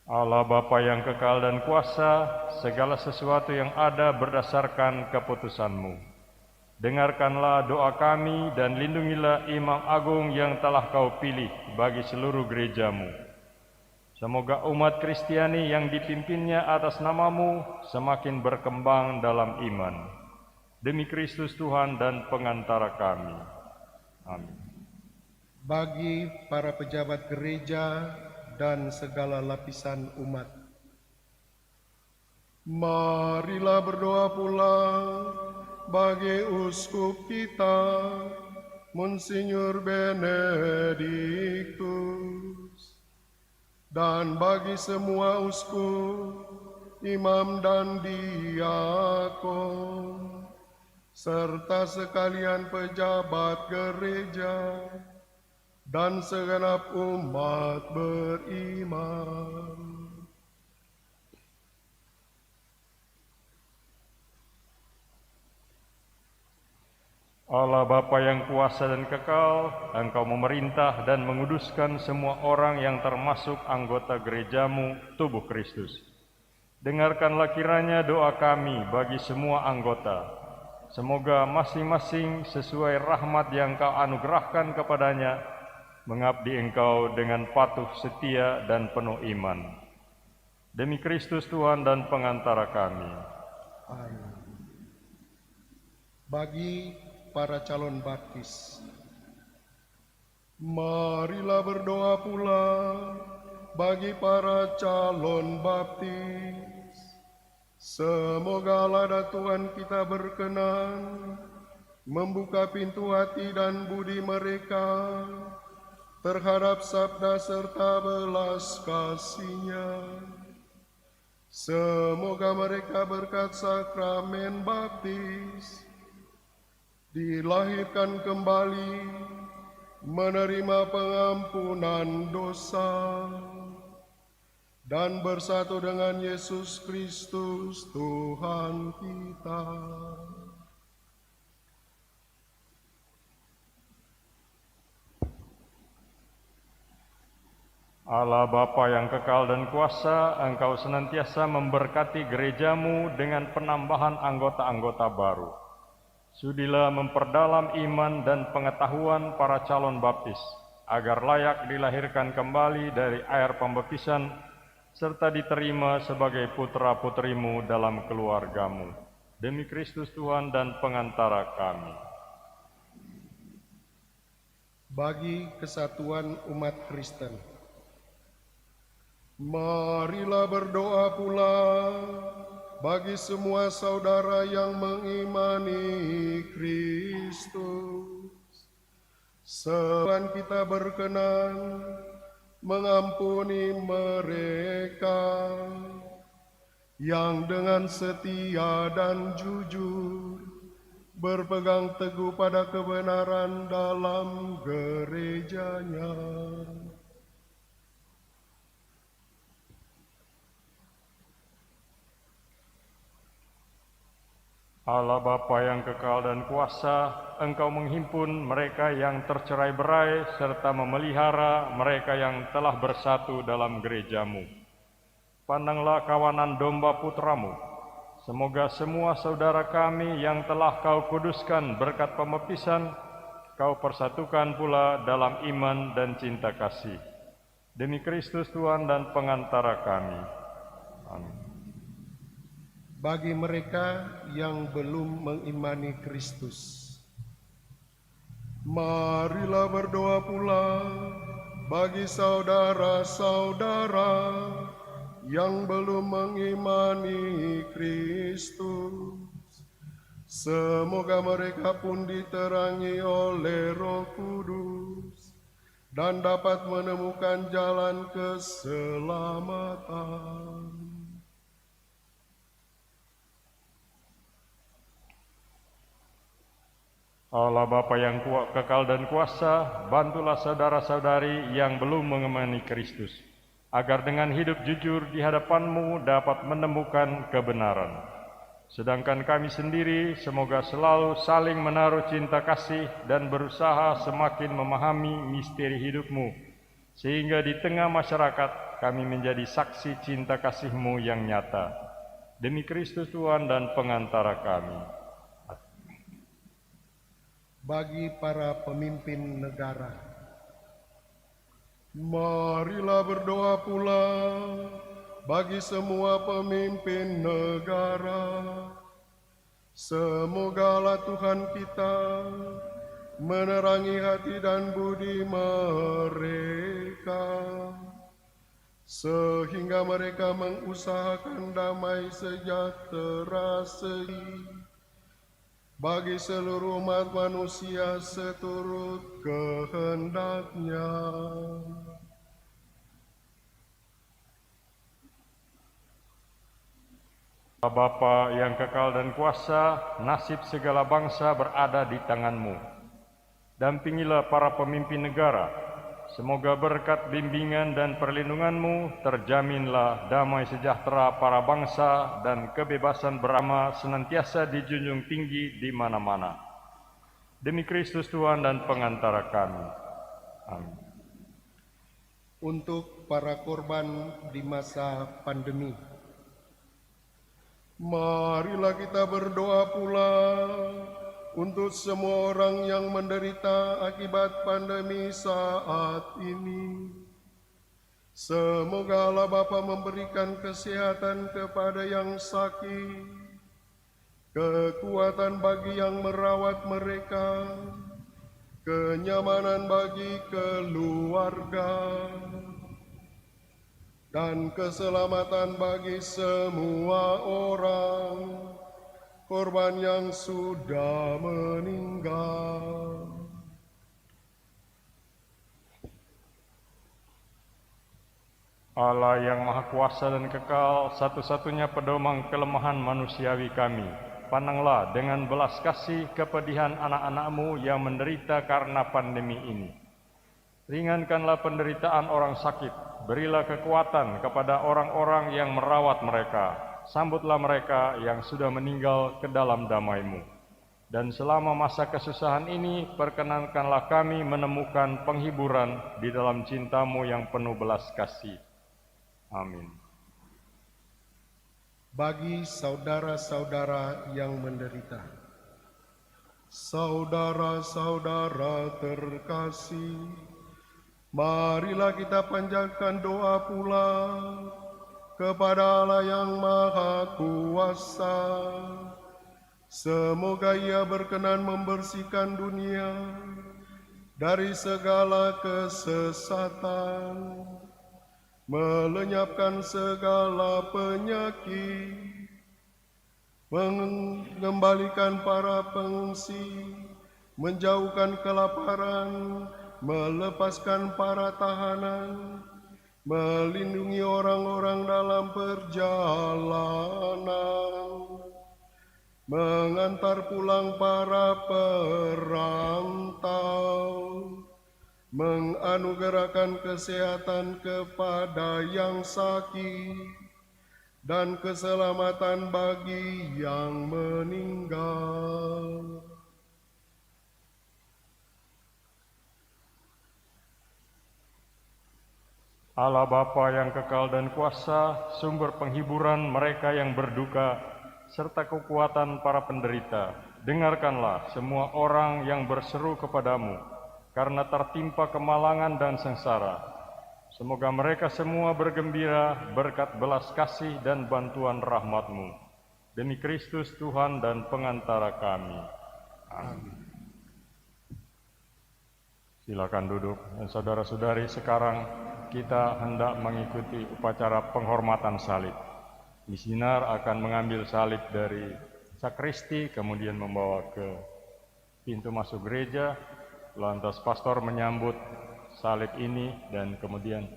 Allah Bapa yang kekal dan kuasa, segala sesuatu yang ada berdasarkan keputusan-Mu. Dengarkanlah doa kami dan lindungilah Imam Agung yang telah Kau pilih bagi seluruh gereja-Mu. Semoga umat Kristiani yang dipimpinnya atas nama-Mu semakin berkembang dalam iman. Demi Kristus Tuhan dan pengantara kami. Amin. Bagi para pejabat gereja dan segala lapisan umat, marilah berdoa pula bagi uskup kita, Monsinyur Benediktus, dan bagi semua uskup, imam dan diakon, serta sekalian pejabat gereja, dan segenap umat beriman. Allah Bapa yang kuasa dan kekal, Engkau memerintah dan menguduskan semua orang yang termasuk anggota gereja-Mu, tubuh Kristus. Dengarkanlah kiranya doa kami bagi semua anggota. Semoga masing-masing sesuai rahmat yang Kau anugerahkan kepadanya, mengabdi Engkau dengan patuh, setia, dan penuh iman. Demi Kristus Tuhan dan pengantara kami. Amin. Bagi para calon baptis, marilah berdoa pula bagi para calon baptis. Semoga Allah dan Tuhan kita berkenan membuka pintu hati dan budi mereka terhadap sabda serta belas kasih-Nya. Semoga mereka berkat sakramen baptis dilahirkan kembali, menerima pengampunan dosa, dan bersatu dengan Yesus Kristus Tuhan kita. Allah Bapa yang kekal dan kuasa, Engkau senantiasa memberkati gereja-Mu dengan penambahan anggota-anggota baru. Sudilah memperdalam iman dan pengetahuan para calon baptis, agar layak dilahirkan kembali dari air pembaptisan, serta diterima sebagai putra-putrimu dalam keluarga-Mu. Demi Kristus Tuhan dan pengantara kami. Bagi kesatuan umat Kristen, marilah berdoa pula bagi semua saudara yang mengimani Kristus. Tuhan kita berkenan mengampuni mereka yang dengan setia dan jujur berpegang teguh pada kebenaran dalam gereja-Nya. Allah Bapa yang kekal dan kuasa, Engkau menghimpun mereka yang tercerai-berai serta memelihara mereka yang telah bersatu dalam gereja-Mu. Pandanglah kawanan domba putra-Mu. Semoga semua saudara kami yang telah Kau kuduskan berkat pembaptisan, Kau persatukan pula dalam iman dan cinta kasih. Demi Kristus Tuhan dan pengantara kami. Amin. Bagi mereka yang belum mengimani Kristus, marilah berdoa pula bagi saudara-saudara yang belum mengimani Kristus. Semoga mereka pun diterangi oleh Roh Kudus dan dapat menemukan jalan keselamatan. Allah Bapa yang kekal dan kuasa, bantulah saudara-saudari yang belum mengemani Kristus, agar dengan hidup jujur di hadapan-Mu dapat menemukan kebenaran. Sedangkan kami sendiri semoga selalu saling menaruh cinta kasih dan berusaha semakin memahami misteri hidup-Mu, sehingga di tengah masyarakat kami menjadi saksi cinta kasih-Mu yang nyata. Demi Kristus Tuhan dan pengantara kami. Bagi para pemimpin negara, marilah berdoa pula bagi semua pemimpin negara. Semoga Allah Tuhan kita menerangi hati dan budi mereka, sehingga mereka mengusahakan damai sejahtera bagi seluruh umat manusia seturut kehendaknya. Bapa yang kekal dan kuasa, nasib segala bangsa berada di tangan-Mu. Dampingilah para pemimpin negara, semoga berkat bimbingan dan perlindungan-Mu terjaminlah damai sejahtera para bangsa dan kebebasan beragama senantiasa dijunjung tinggi di mana-mana. Demi Kristus Tuhan dan pengantara kami. Amin. Untuk para korban di masa pandemi, marilah kita berdoa pula untuk semua orang yang menderita akibat pandemi saat ini. Semoga Allah Bapa memberikan kesehatan kepada yang sakit, kekuatan bagi yang merawat mereka, kenyamanan bagi keluarga, dan keselamatan bagi semua orang korban yang sudah meninggal. Allah yang Maha Kuasa dan kekal, satu-satunya pedoman kelemahan manusiawi kami, pandanglah dengan belas kasih kepedihan anak-anak-Mu yang menderita karena pandemi ini. Ringankanlah penderitaan orang sakit, berilah kekuatan kepada orang-orang yang merawat mereka. Sambutlah mereka yang sudah meninggal ke dalam damai-Mu. Dan selama masa kesusahan ini, perkenankanlah kami menemukan penghiburan di dalam cinta-Mu yang penuh belas kasih. Amin. Bagi saudara-saudara yang menderita, saudara-saudara terkasih, marilah kita panjatkan doa pula kepada Allah yang Maha Kuasa. Semoga Ia berkenan membersihkan dunia dari segala kesesatan, melenyapkan segala penyakit, mengembalikan para pengungsi, menjauhkan kelaparan, melepaskan para tahanan, melindungi orang-orang dalam perjalanan, mengantar pulang para perantau, menganugerahkan kesehatan kepada yang sakit, dan keselamatan bagi yang meninggal. Allah Bapa yang kekal dan kuasa, sumber penghiburan mereka yang berduka, serta kekuatan para penderita, dengarkanlah semua orang yang berseru kepadamu, karena tertimpa kemalangan dan sengsara. Semoga mereka semua bergembira berkat belas kasih dan bantuan rahmat-Mu. Demi Kristus Tuhan dan pengantara kami. Amin. Silakan duduk. Dan saudara-saudari, sekarang kita hendak mengikuti upacara penghormatan salib. Misinar akan mengambil salib dari sakristi, kemudian membawa ke pintu masuk gereja. Lantas pastor menyambut salib ini dan kemudian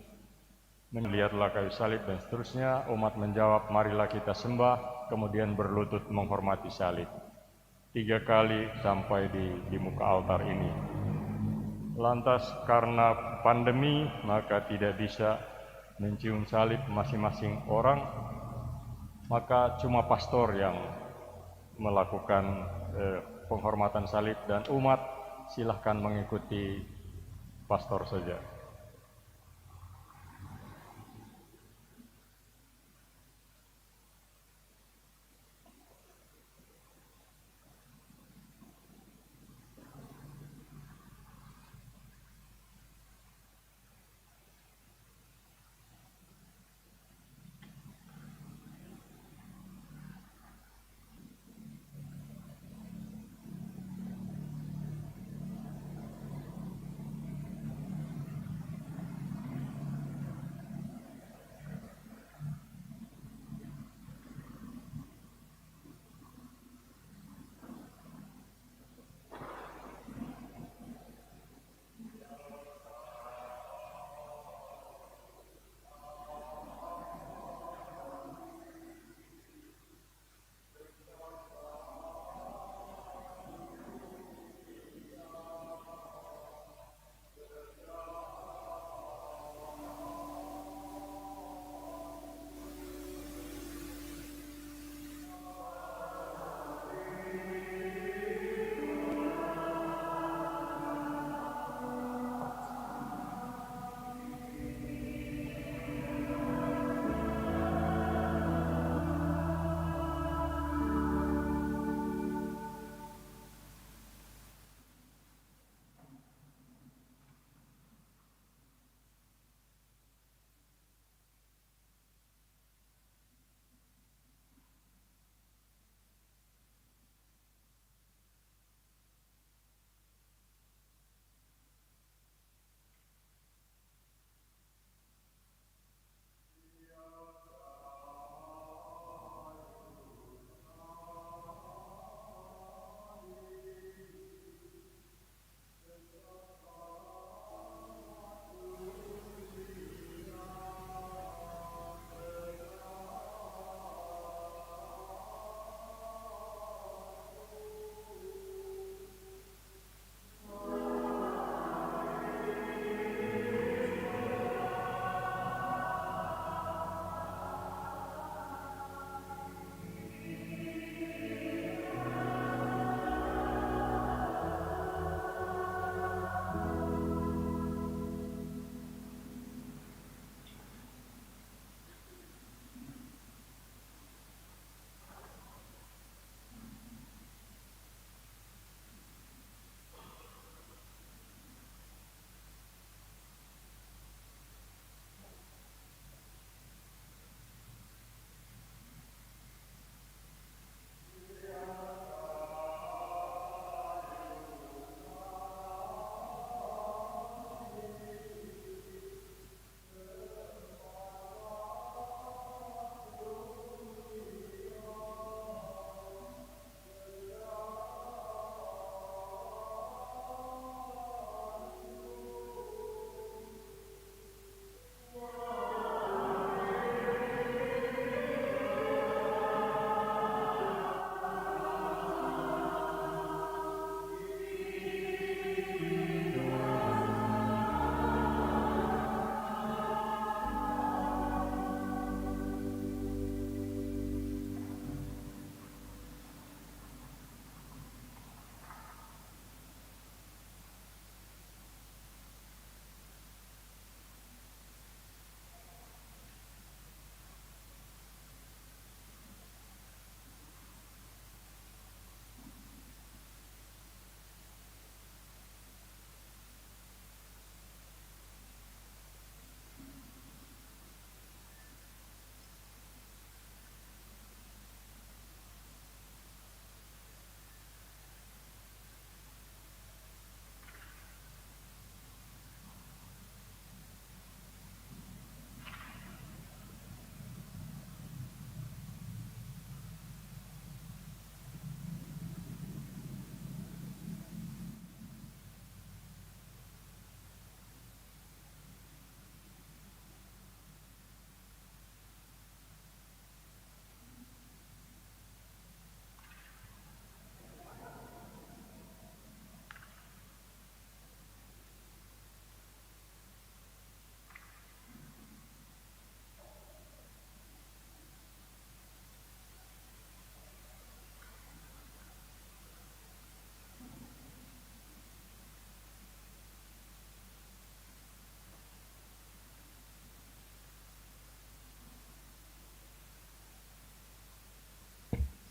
melihatlah kayu salib dan seterusnya. Umat menjawab, marilah kita sembah, kemudian berlutut menghormati salib. 3 kali sampai di muka altar ini. Lantas karena pandemi maka tidak bisa mencium salib masing-masing orang, maka cuma pastor yang melakukan penghormatan salib dan umat silahkan mengikuti pastor saja.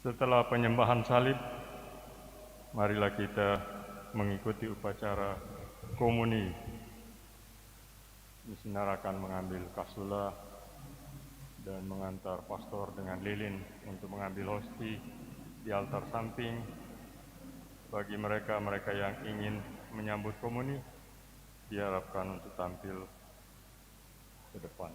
Setelah penyembahan salib, marilah kita mengikuti upacara komuni. Misinar akan mengambil kasula dan mengantar pastor dengan lilin untuk mengambil hosti di altar samping. Bagi mereka yang ingin menyambut komuni, diharapkan untuk tampil ke depan.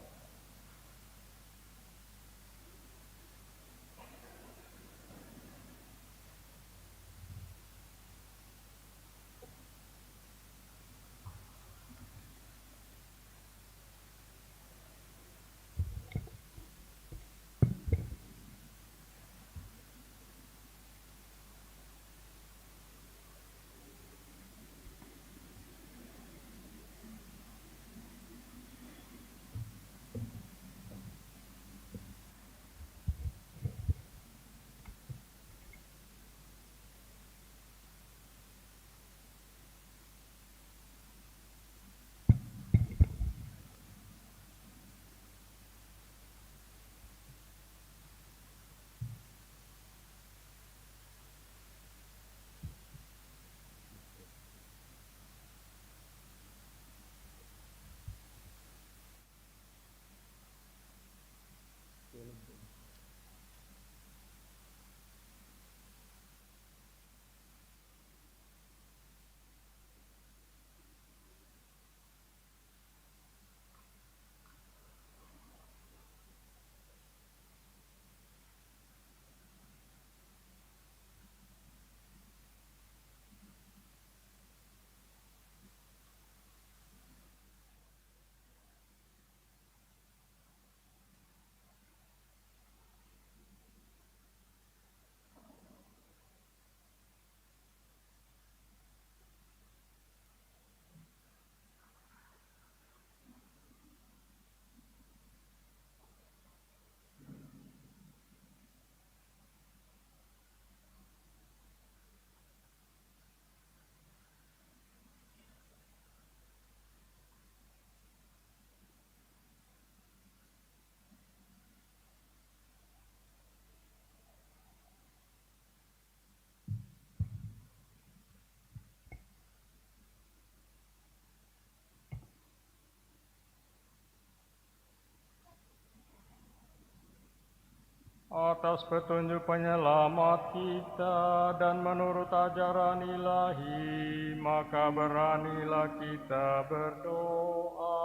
Atas petunjuk penyelamat kita dan menurut ajaran ilahi, maka beranilah kita berdoa.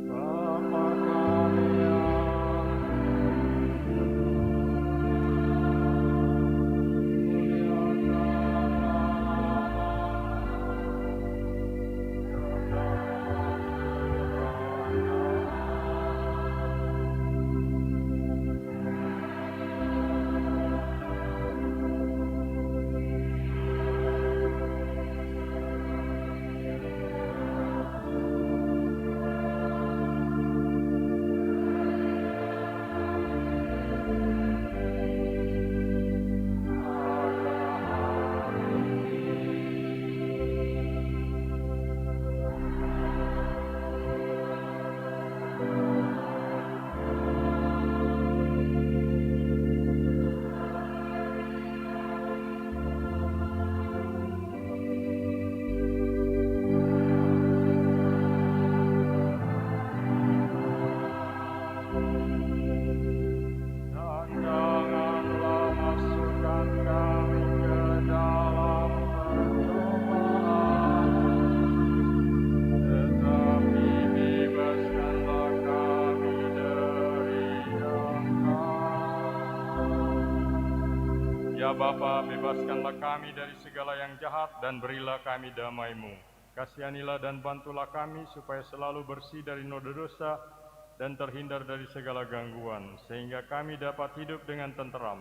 Bapa kami yang Bapa, bebaskanlah kami dari segala yang jahat dan berilah kami damai-Mu. Kasihanilah dan bantulah kami supaya selalu bersih dari noda dosa dan terhindar dari segala gangguan, sehingga kami dapat hidup dengan tenteram,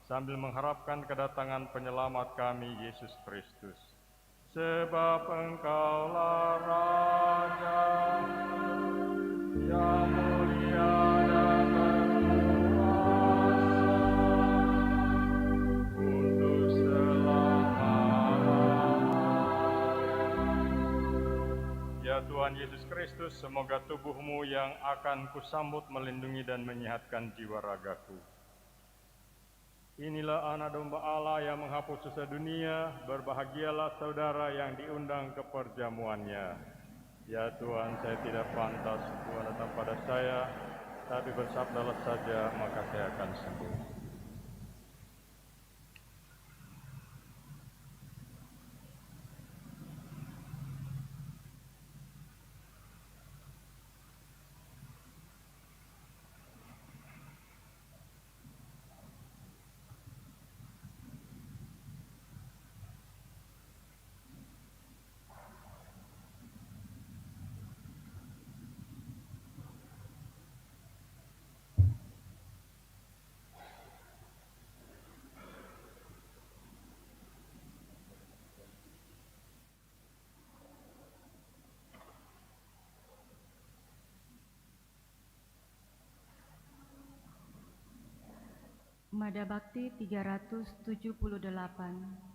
sambil mengharapkan kedatangan penyelamat kami, Yesus Kristus. Sebab Engkaulah Raja yang mulia dan Tuhan Yesus Kristus, semoga tubuh-Mu yang akan kusambut melindungi dan menyehatkan jiwa ragaku. Inilah anak domba Allah yang menghapus dosa dunia. Berbahagialah saudara yang diundang ke perjamuannya. Ya Tuhan, saya tidak pantas Tuhan datang pada saya, tapi bersabdalah saja, maka saya akan sembuh. Mada Bakti 378,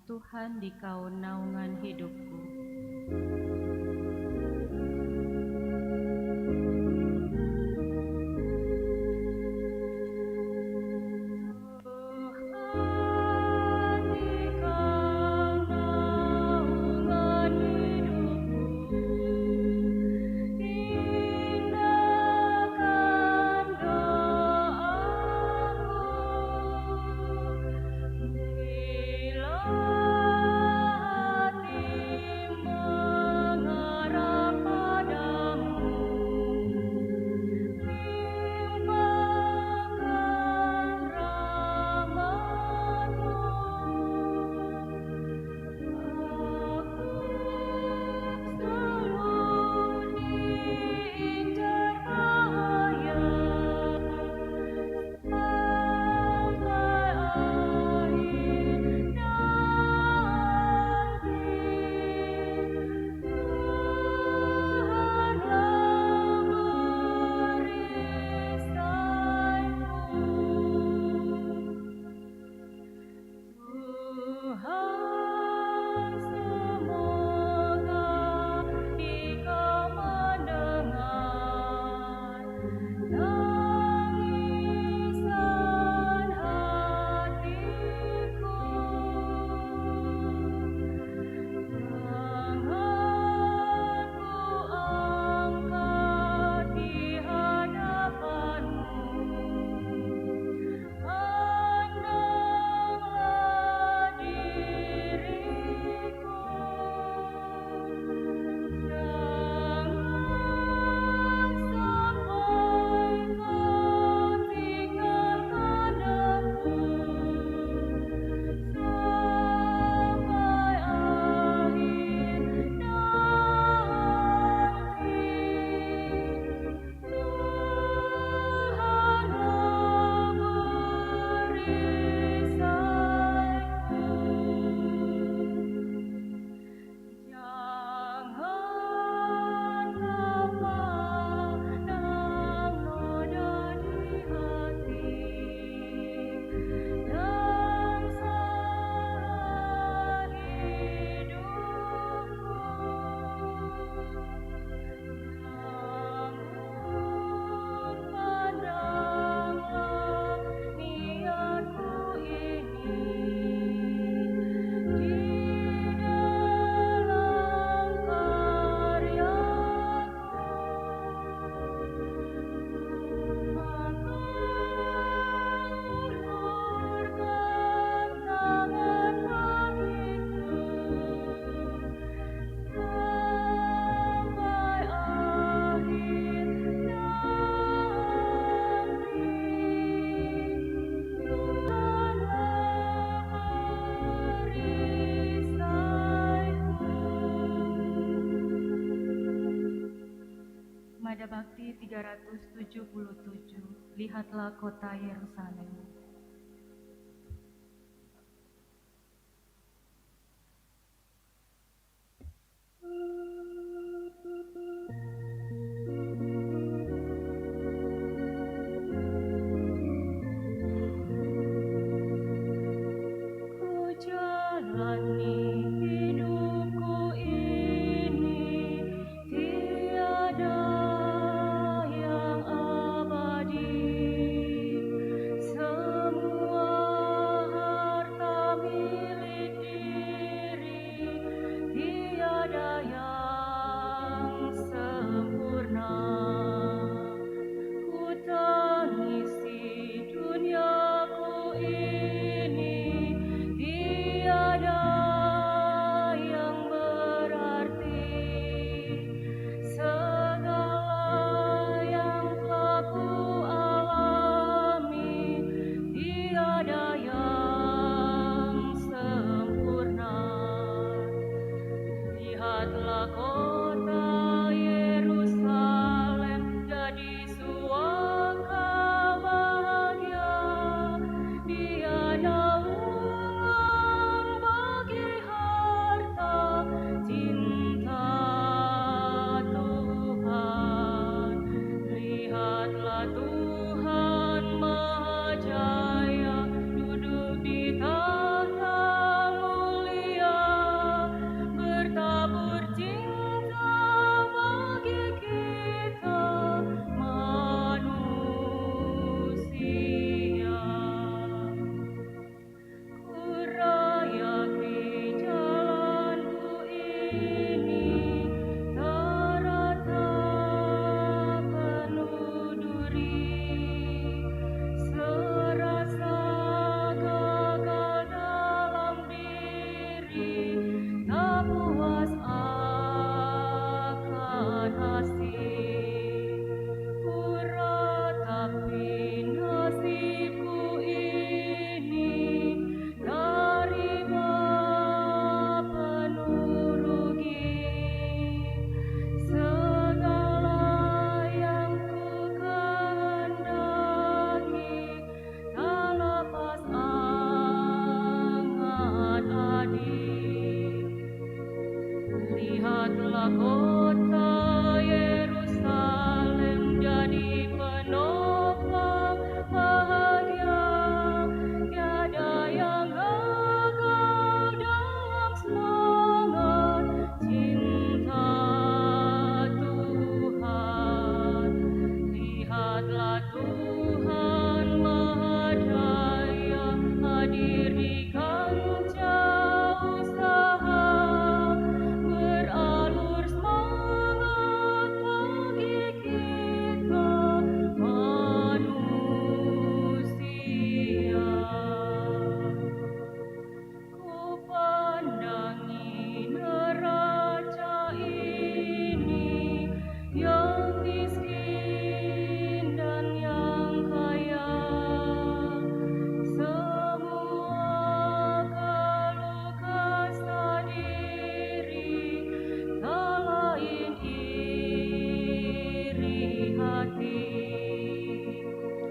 Tuhan di Kau naungan hidupku. Mada Bakti 377, Lihatlah Kota Yerusalem. Semua Lihatlah Tuhan Maha Daya hadir di kancah usaha, beralur semangat bagi kita manusia. Ku pandangi neraca ini, yang miskin dan yang kaya, semua keluh kesah diri, tak lain iri hati.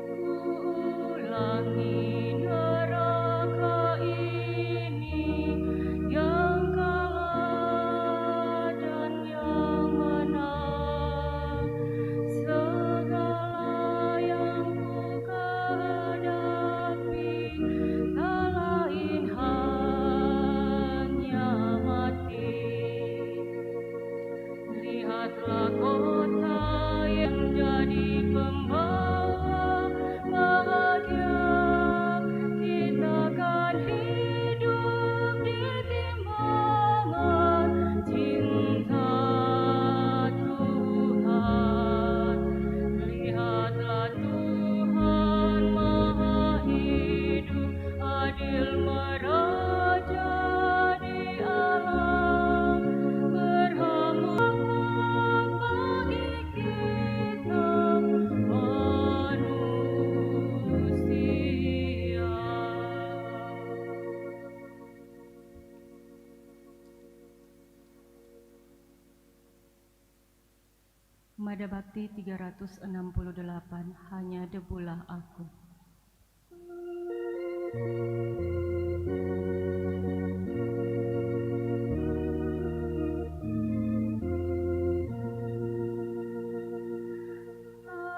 Ku ulangi neraka ini, yang kalah dan yang menang, segala yang ku hadapi, tak lain hanya mati. Lihatlah kota yang jadi pembawa bahagia, kita kan hidup di timbangan cinta Tuhan. Lihatlah Tuhan Maha Hidup, adil meraja di alam, berhamburan bagi kita manusia. Mada Bakti 368, hanya debulah aku.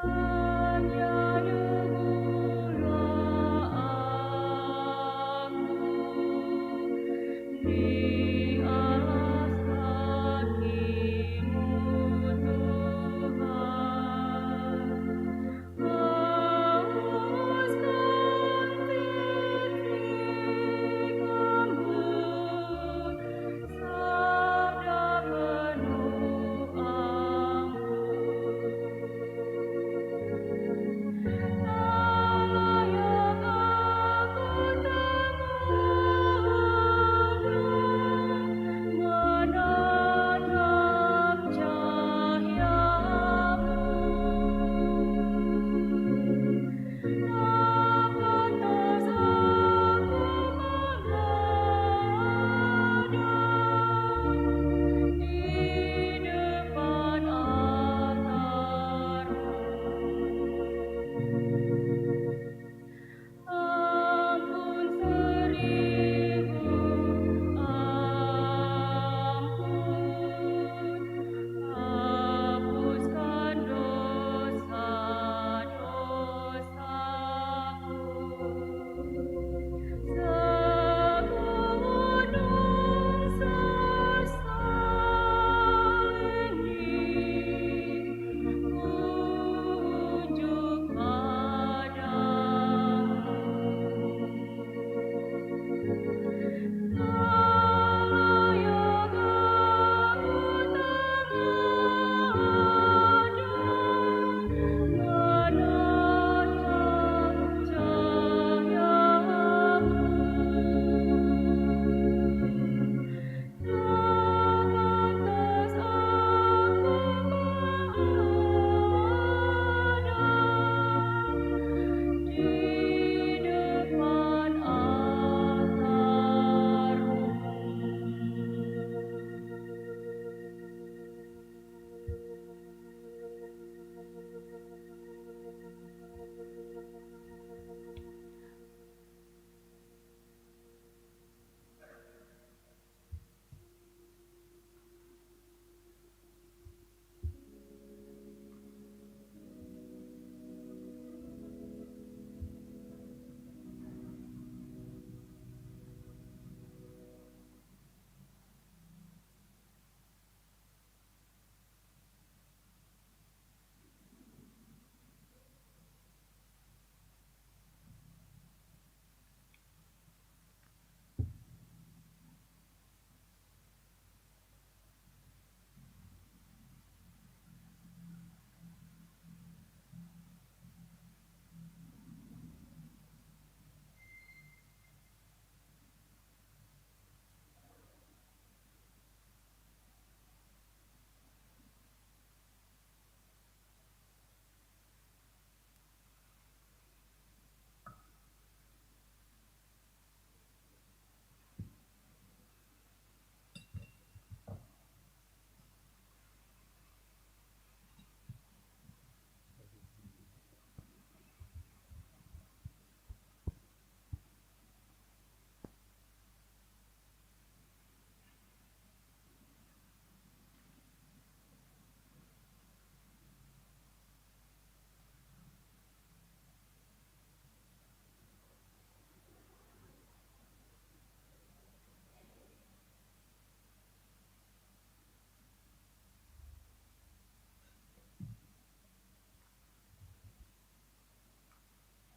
Hanya debulah aku di alas kakimu Tuhan. Hauskan pikiran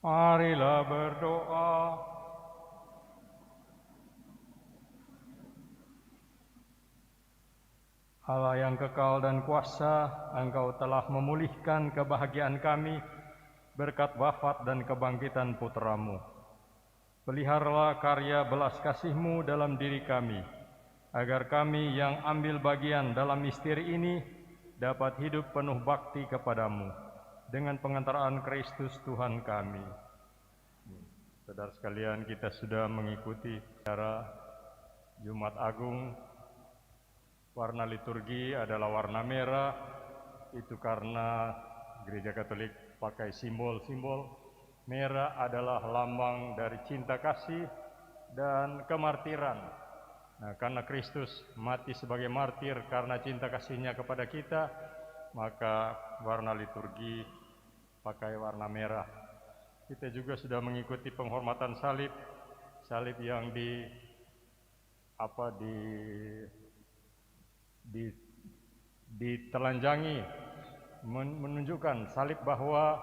Marilah berdoa. Allah yang kekal dan kuasa, Engkau telah memulihkan kebahagiaan kami berkat wafat dan kebangkitan Putra-Mu. Peliharalah karya belas kasih-Mu dalam diri kami, agar kami yang ambil bagian dalam misteri ini dapat hidup penuh bakti kepadamu dengan pengantaraan Kristus Tuhan kami. Saudara sekalian, kita sudah mengikuti acara Jumat Agung. Warna liturgi adalah warna merah, itu karena Gereja Katolik pakai simbol-simbol. Merah adalah lambang dari cinta kasih dan kemartiran. Nah, karena Kristus mati sebagai martir karena cinta kasih-Nya kepada kita, maka warna liturgi pakai warna merah. Kita juga sudah mengikuti penghormatan salib, salib yang ditelanjangi, menunjukkan salib bahwa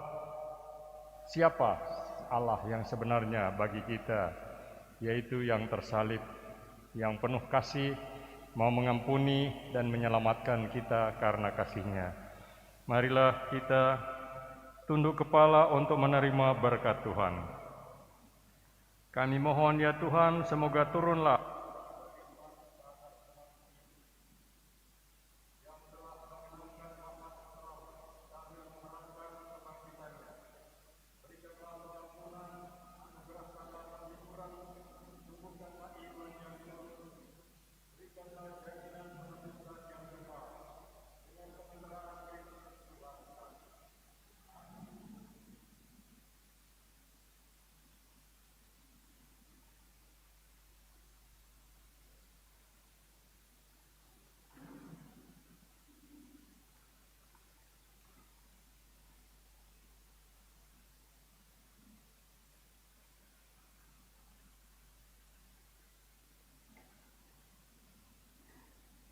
siapa Allah yang sebenarnya bagi kita, yaitu yang tersalib, yang penuh kasih, mau mengampuni dan menyelamatkan kita karena kasih-Nya. Marilah kita tunduk kepala untuk menerima berkat Tuhan. Kami mohon ya Tuhan, semoga turunlah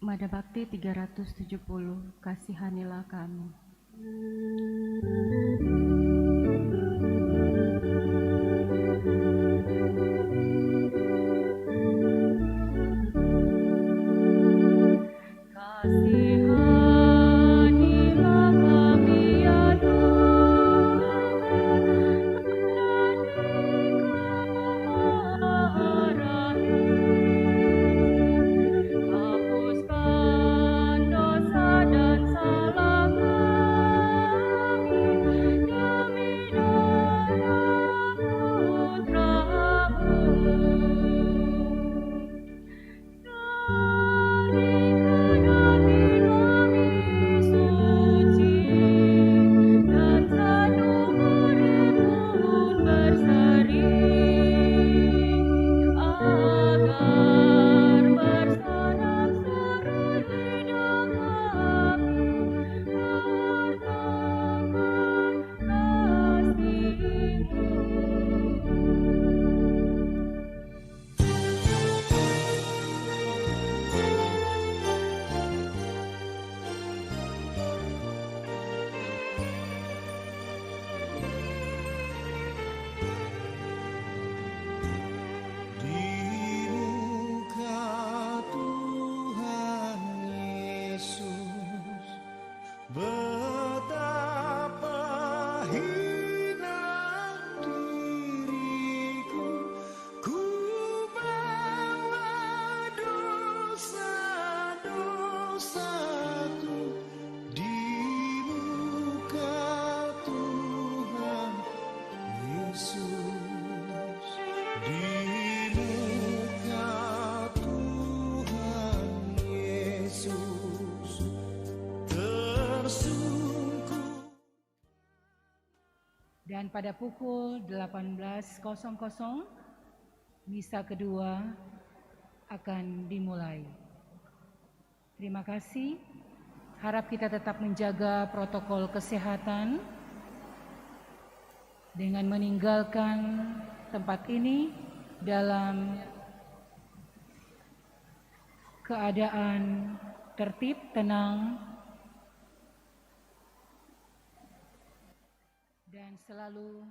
Mada Bakti 370, kasihanilah kami. Kasihanilah kami ya Tuhan, hapuskan dosa dan salah kami demi darah Putra-Mu. Jadikan hati kami suci dan satu berembun berseri, agar bersorak-sorai lidah kami menyatakan kasih-Mu. Di muka Tuhan Yesus, betapa hina diriku, ku bawa dosa-dosaku di muka Tuhan Yesus, di muka Tuhan Yesus tersungkur. Dan pada pukul 18.00, misa kedua akan dimulai. Terima kasih. Harap kita tetap menjaga protokol kesehatan dengan meninggalkan tempat ini dalam keadaan tertib, tenang, dan selalu